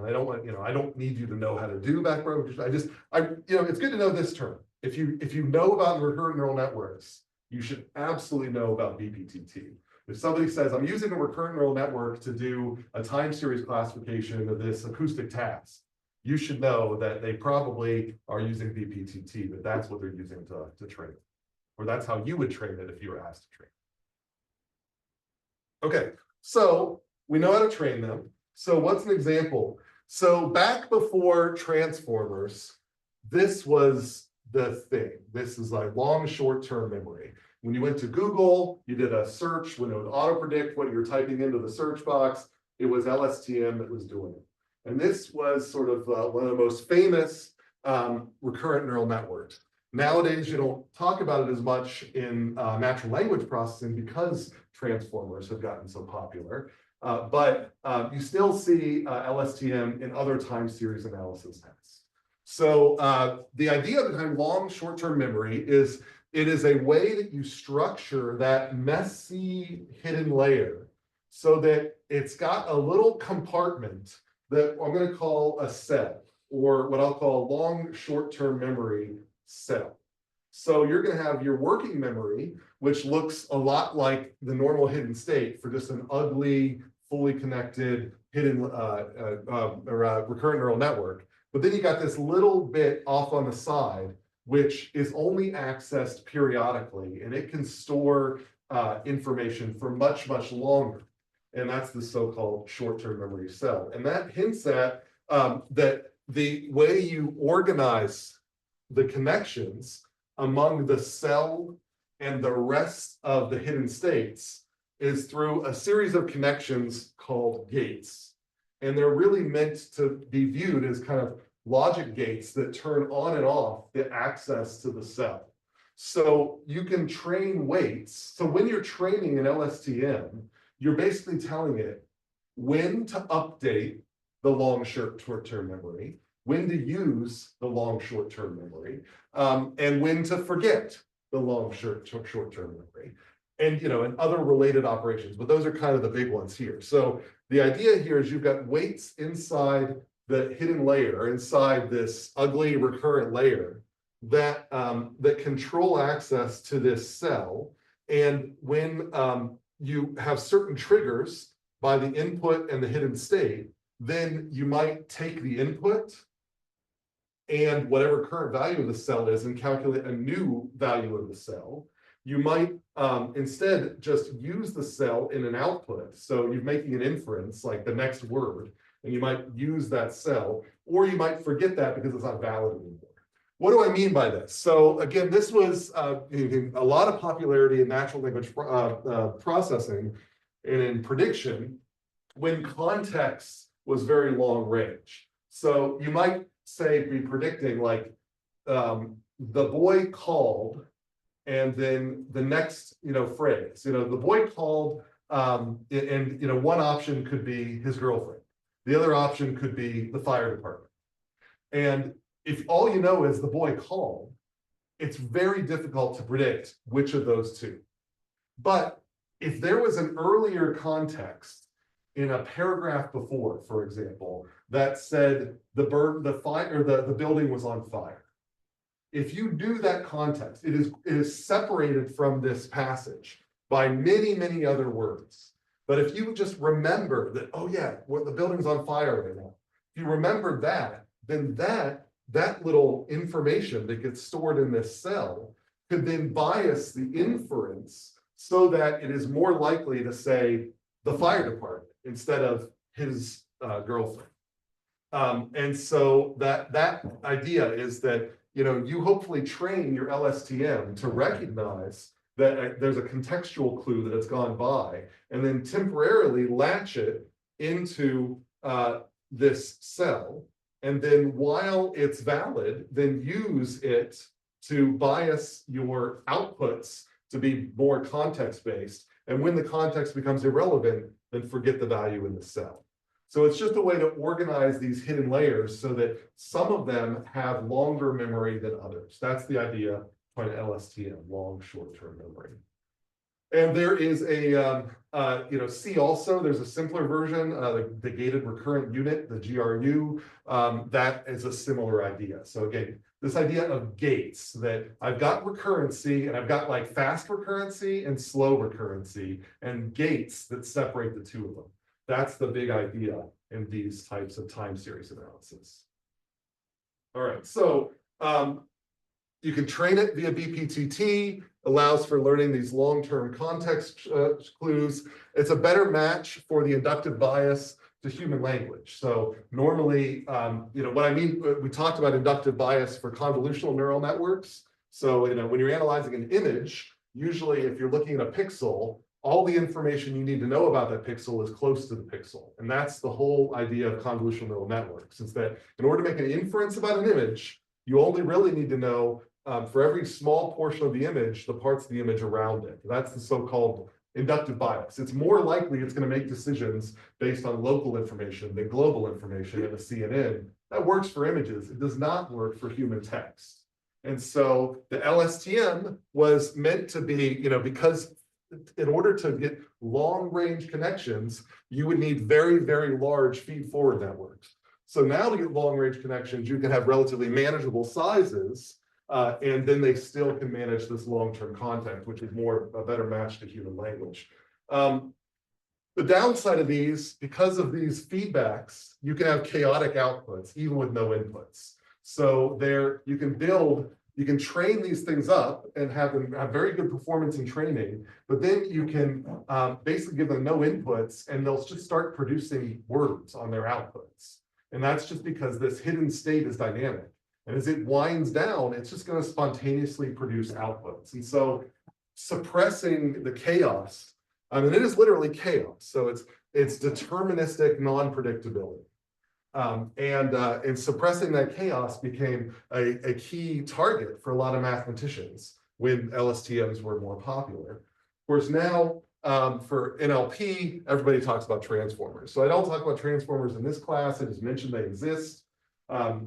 [SPEAKER 1] I don't want, I don't need you to know how to do backpropagation. It's good to know this term. If you know about recurrent neural networks, you should absolutely know about BPTT. If somebody says, I'm using a recurrent neural network to do a time series classification of this acoustic task, you should know that they probably are using BPTT, that that's what they're using to train it. Or that's how you would train it if you were asked to train it. Okay, so we know how to train them. So what's an example? So back before transformers, this was the thing. This is like long short-term memory. When you went to Google, you did a search. When it would auto-predict what you're typing into the search box, it was LSTM that was doing it. And this was sort of one of the most famous recurrent neural networks. Nowadays, you don't talk about it as much in natural language processing because transformers have gotten so popular. But you still see LSTM in other time series analysis tasks. So the idea behind long short-term memory is it is a way that you structure that messy hidden layer so that it's got a little compartment that I'm going to call a cell, or what I'll call long short-term memory cell. So you're going to have your working memory, which looks a lot like the normal hidden state for just an ugly, fully connected, hidden, recurrent neural network. But then you got this little bit off on the side, which is only accessed periodically, and it can store information for much, much longer. And that's the so-called short-term memory cell. And that hints at that the way you organize the connections among the cell and the rest of the hidden states is through a series of connections called gates. And they're really meant to be viewed as kind of logic gates that turn on and off the access to the cell. So you can train weights. So when you're training an LSTM, you're basically telling it when to update the long short-term memory, when to use the long short-term memory, and when to forget the long short-term memory, and and other related operations. But those are kind of the big ones here. So the idea here is you've got weights inside the hidden layer, inside this ugly recurrent layer that that control access to this cell. And when you have certain triggers by the input and the hidden state, then you might take the input and whatever current value of the cell is and calculate a new value of the cell. You might instead just use the cell in an output. So you're making an inference, like the next word, and you might use that cell, or you might forget that because it's not valid anymore. What do I mean by this? So again, this was a lot of popularity in natural language processing and in prediction when context was very long range. So you might say, be predicting like the boy called, and then the next phrase, the boy called, and one option could be his girlfriend. The other option could be the fire department. And if all you know is the boy called, it's very difficult to predict which of those two. But if there was an earlier context in a paragraph before, for example, that said the building was on fire, if you knew that context, it is separated from this passage by many, many other words. But if you just remember that, oh yeah, the building's on fire right now, if you remember that, then that little information that gets stored in this cell could then bias the inference so that it is more likely to say the fire department instead of his girlfriend. And so that idea is that you hopefully train your LSTM to recognize that there's a contextual clue that it's gone by, and then temporarily latch it into this cell. And then while it's valid, then use it to bias your outputs to be more context-based. And when the context becomes irrelevant, then forget the value in the cell. So it's just a way to organize these hidden layers so that some of them have longer memory than others. That's the idea behind LSTM, long short-term memory. And there is a, C also, there's a simpler version, the Gated Recurrent Unit, the GRU, that is a similar idea. So again, this idea of gates, that I've got recurrency and I've got like fast recurrency and slow recurrency, and gates that separate the two of them. That's the big idea in these types of time series analysis. All right, so you can train it via BPTT, allows for learning these long-term context clues. It's a better match for the inductive bias to human language. So normally, what I mean, we talked about inductive bias for convolutional neural networks. So, when you're analyzing an image, usually if you're looking at a pixel, all the information you need to know about that pixel is close to the pixel. And that's the whole idea of convolutional neural networks, is that in order to make an inference about an image, you only really need to know for every small portion of the image, the parts of the image around it. That's the so-called inductive bias. It's more likely it's going to make decisions based on local information than global information in a CNN. That works for images. It does not work for human text. And so the LSTM was meant to be, because in order to get long-range connections, you would need very, very large feed-forward networks. So now to get long-range connections, you can have relatively manageable sizes, and then they still can manage this long-term context, which is a better match to human language. The downside of these, because of these feedbacks, you can have chaotic outputs, even with no inputs. So you can train these things up and have them have very good performance in training, but then you can basically give them no inputs and they'll just start producing words on their outputs. And that's just because this hidden state is dynamic. And as it winds down, it's just going to spontaneously produce outputs. And so suppressing the chaos, I mean, it is literally chaos. So it's deterministic non-predictability. And suppressing that chaos became a key target for a lot of mathematicians when LSTMs were more popular. Of course, now for NLP, everybody talks about transformers. So I don't talk about transformers in this class. I just mentioned they exist.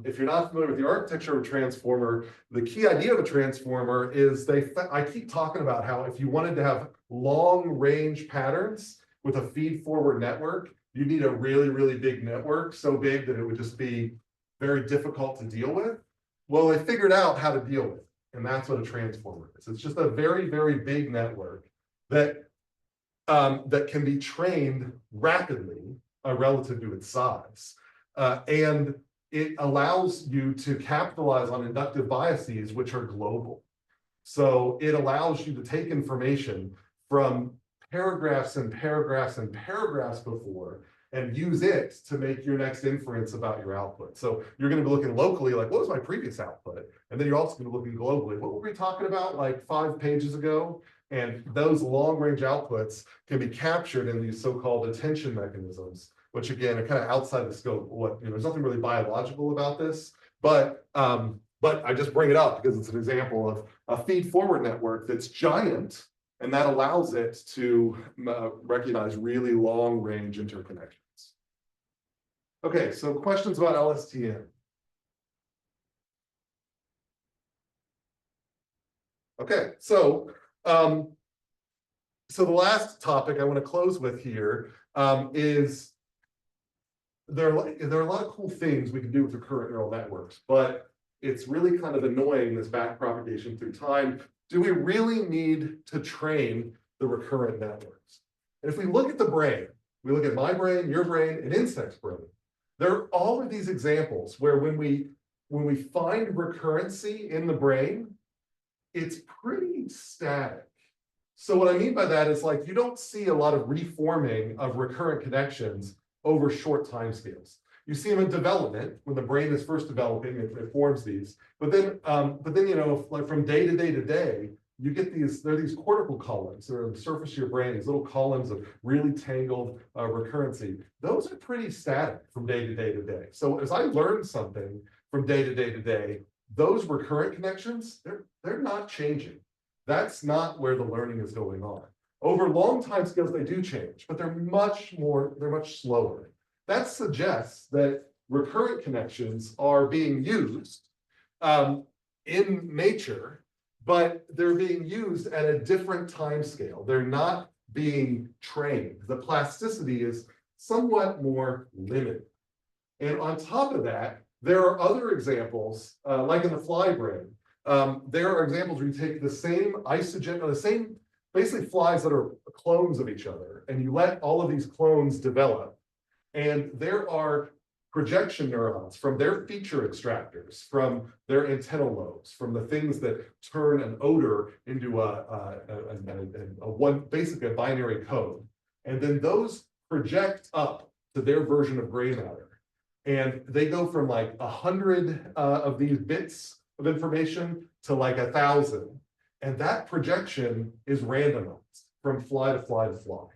[SPEAKER 1] If you're not familiar with the architecture of a transformer, the key idea of a transformer is I keep talking about how if you wanted to have long range patterns with a feed forward network, you need a really, really big network, so big that it would just be very difficult to deal with. Well, they figured out how to deal with it, and that's what a transformer is. It's just a very, very big network that can be trained rapidly relative to its size. And it allows you to capitalize on inductive biases, which are global. So it allows you to take information from paragraphs and paragraphs and paragraphs before and use it to make your next inference about your output. So you're going to be looking locally, like, what was my previous output? And then you're also going to be looking globally. What were we talking about like 5 pages ago? And those long range outputs can be captured in these so-called attention mechanisms, which again are kind of outside the scope of what, there's nothing really biological about this, but I just bring it up because it's an example of a feed forward network that's giant, and that allows it to recognize really long range interconnections. Okay, so questions about LSTM. Okay, so the last topic I want to close with here is there are a lot of cool things we can do with recurrent neural networks, but it's really kind of annoying, this back propagation through time. Do we really need to train the recurrent networks? And if we look at the brain, we look at my brain, your brain, an insect's brain, there are all of these examples where when we find recurrency in the brain, it's pretty static. So what I mean by that is, like, you don't see a lot of reforming of recurrent connections over short timescales. You see them in development when the brain is first developing, it forms these. But then like from day to day to day, you get there are these cortical columns that are on the surface of your brain, these little columns of really tangled recurrency. Those are pretty static from day to day to day. So as I learn something from day to day to day, those recurrent connections, they're not changing. That's not where the learning is going on. Over long time scales, they do change, but they're much slower. That suggests that recurrent connections are being used in nature, but they're being used at a different time scale. They're not being trained. The plasticity is somewhat more limited. And on top of that, there are other examples, like in the fly brain. There are examples where you take the same basically flies that are clones of each other, and you let all of these clones develop. And there are projection neurons from their feature extractors, from their antennal lobes, from the things that turn an odor into basically a binary code. And then those project up to their version of gray matter. And they go from like 100 of these bits of information to like 1,000. And that projection is randomized from fly to fly to fly.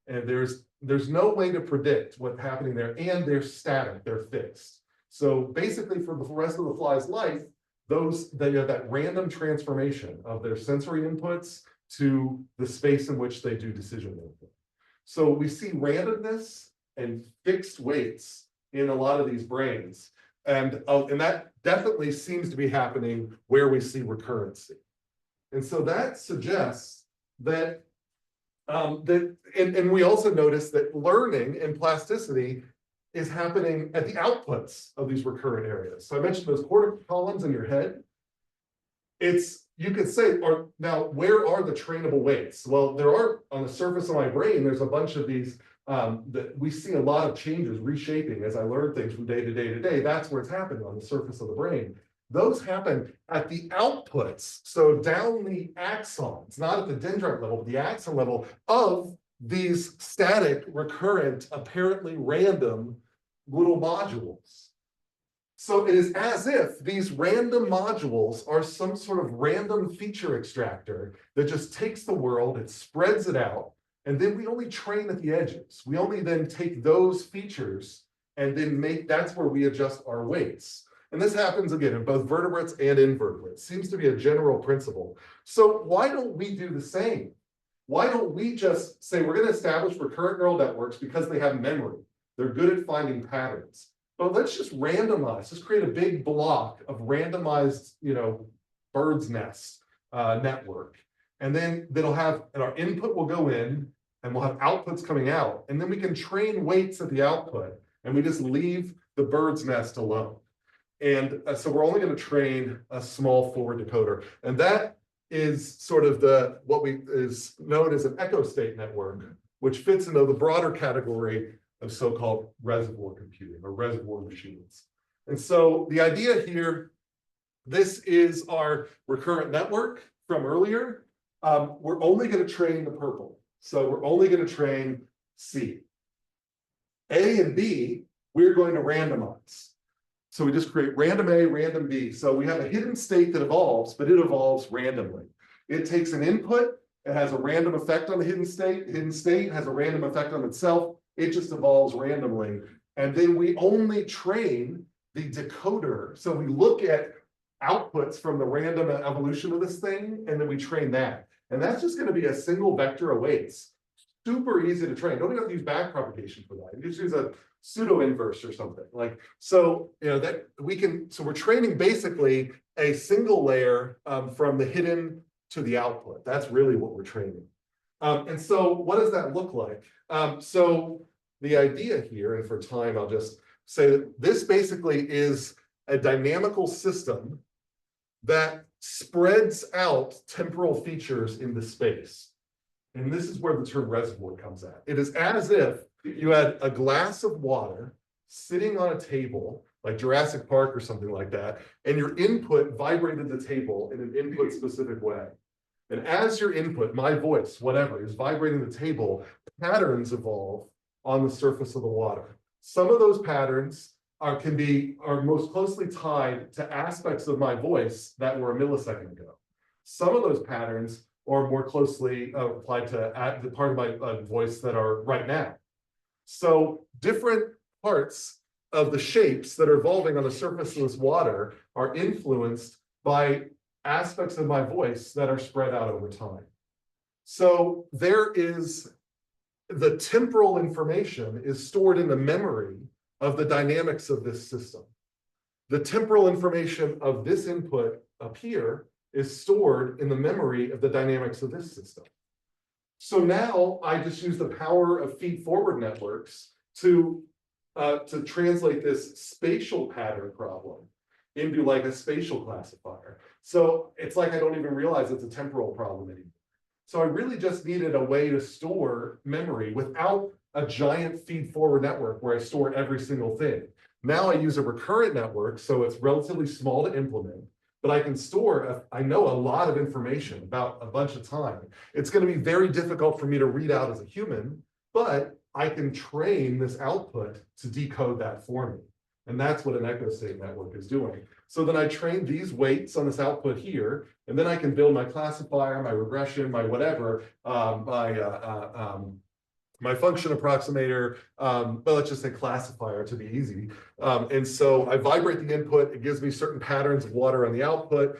[SPEAKER 1] And there's no way to predict what's happening there, and they're static, they're fixed. So basically for the rest of the fly's life, they have that random transformation of their sensory inputs to the space in which they do decision making. So we see randomness and fixed weights in a lot of these brains. And that definitely seems to be happening where we see recurrency. And so that suggests that, and we also notice that learning and plasticity is happening at the outputs of these recurrent areas. So I mentioned those cortical columns in your head. You could say, now where are the trainable weights? Well, there are on the surface of my brain, there's a bunch of these that we see a lot of changes reshaping as I learn things from day to day to day. That's where it's happening on the surface of the brain. Those happen at the outputs, so down the axons, not at the dendrite level, but the axon level of these static, recurrent, apparently random little modules. So it is as if these random modules are some sort of random feature extractor that just takes the world, it spreads it out, and then we only train at the edges. We only then take those features and then that's where we adjust our weights. And this happens again in both vertebrates and invertebrates. Seems to be a general principle. So why don't we do the same? Why don't we just say we're going to establish recurrent neural networks because they have memory. They're good at finding patterns. But let's just randomize, just create a big block of randomized, bird's nest network. And then and our input will go in and we'll have outputs coming out. And then we can train weights at the output and we just leave the bird's nest alone. And so we're only going to train a small forward decoder. And that is sort of what is known as an echo state network, which fits into the broader category of so-called reservoir computing or reservoir machines. And so the idea here, this is our recurrent network from earlier. We're only going to train the purple. So we're only going to train C. A and B, we're going to randomize. So we just create random A, random B. So we have a hidden state that evolves, but it evolves randomly. It takes an input, it has a random effect on the hidden state has a random effect on itself. It just evolves randomly. And then we only train the decoder. So we look at outputs from the random evolution of this thing, and then we train that. And that's just going to be a single vector of weights. Super easy to train. Don't even have to use backpropagation for that. You just use a pseudo inverse or something so we're training basically a single layer from the hidden to the output. That's really what we're training. And so what does that look like? So the idea here, and for time, I'll just say that this basically is a dynamical system that spreads out temporal features into space. And this is where the term reservoir comes at. It is as if you had a glass of water sitting on a table, like Jurassic Park or something like that, and your input vibrated the table in an input specific way. And as your input, my voice, whatever, is vibrating the table, patterns evolve on the surface of the water. Some of those patterns are most closely tied to aspects of my voice that were a millisecond ago. Some of those patterns are more closely applied to the part of my voice that are right now. So different parts of the shapes that are evolving on the surface of this water are influenced by aspects of my voice that are spread out over time. So there is the temporal information is stored in the memory of the dynamics of this system. The temporal information of this input up here is stored in the memory of the dynamics of this system. So now I just use the power of feed-forward networks to translate this spatial pattern problem into like a spatial classifier. So it's like I don't even realize it's a temporal problem anymore. So I really just needed a way to store memory without a giant feed-forward network where I store every single thing. Now I use a recurrent network, so it's relatively small to implement, but I can store, I know a lot of information about a bunch of time. It's going to be very difficult for me to read out as a human, but I can train this output to decode that for me. And that's what an echo state network is doing. So then I train these weights on this output here, and then I can build my classifier, my regression, my whatever, my function approximator, but let's just say classifier to be easy. And so I vibrate the input, it gives me certain patterns of water on the output.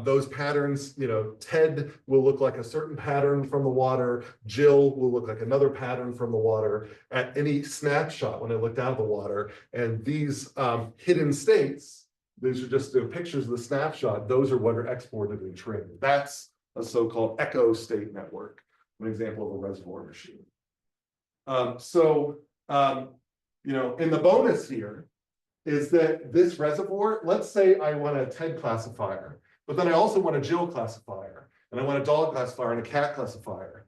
[SPEAKER 1] Those patterns, Ted will look like a certain pattern from the water, Jill will look like another pattern from the water at any snapshot when I looked out of the water. And these hidden states, these are just pictures of the snapshot, those are what are exported and trained. That's a so-called echo state network, an example of a reservoir machine. In the bonus here is that this reservoir, let's say I want a TED classifier, but then I also want a Jill classifier, and I want a dog classifier and a cat classifier.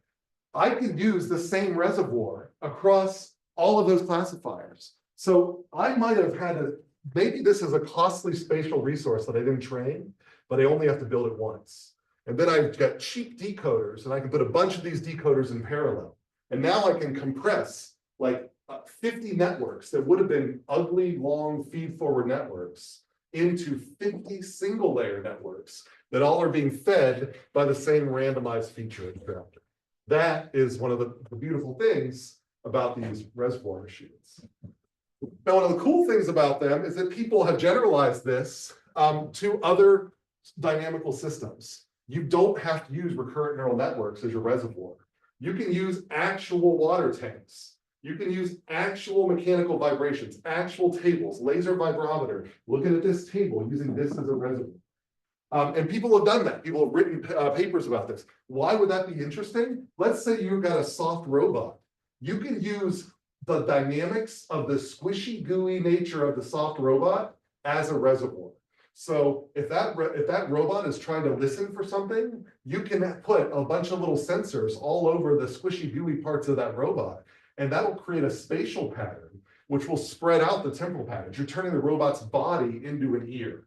[SPEAKER 4] I can use the same reservoir across all of those classifiers. So I might have had maybe this is a costly spatial resource that I didn't train, but I only have to build it once. And then I've got cheap decoders, and I can put a bunch of these decoders in parallel. And now I can compress like 50 networks that would have been ugly, long feed-forward networks into 50 single-layer networks that all are being fed by the same randomized feature extractor. That is one of the beautiful things about these reservoir machines. Now, one of the cool things about them is that people have generalized this to other dynamical systems. You don't have to use recurrent neural networks as your reservoir. You can use actual water tanks. You can use actual mechanical vibrations, actual tables, laser vibrometer. Looking at this table, using this as a reservoir. And people have done that. People have written papers about this. Why would that be interesting? Let's say you've got a soft robot. You can use the dynamics of the squishy, gooey nature of the soft robot as a reservoir. So if that robot is trying to listen for something, you can put a bunch of little sensors all over the squishy, gooey parts of that robot, and that'll create a spatial pattern, which will spread out the temporal patterns. You're turning the robot's body into an ear.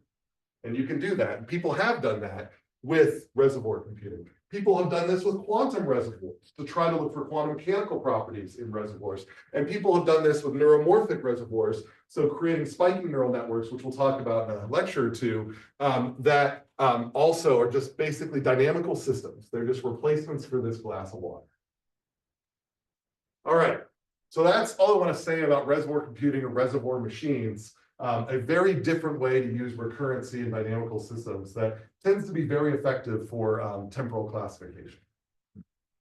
[SPEAKER 4] And you can do that. And people have done that with reservoir computing. People have done this with quantum reservoirs to try to look for quantum mechanical properties in reservoirs. And people have done this with neuromorphic reservoirs, so creating spiking neural networks, which we'll talk about in a lecture or two, that also are just basically dynamical systems. They're just replacements for this glass of water. All right, so that's all I want to say about reservoir computing and reservoir machines. A very different way to use recurrency in dynamical systems that tends to be very effective for temporal classification.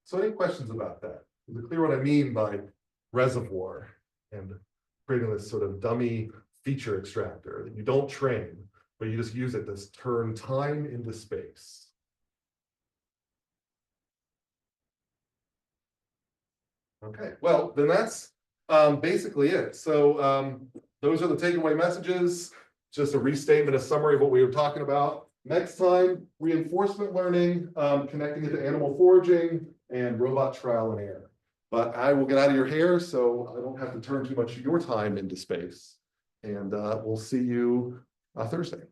[SPEAKER 4] So any questions about that? Is it clear what I mean by reservoir and creating this sort of dummy feature extractor that you don't train, but you just use it to turn time into space? Okay, well, then that's basically it. So those are the takeaway messages, just a restatement, a summary of what we were talking about. Next time, reinforcement learning, connecting it to animal foraging and robot trial and error. But I will get out of your hair, so I don't have to turn too much of your time into space. And we'll see you Thursday.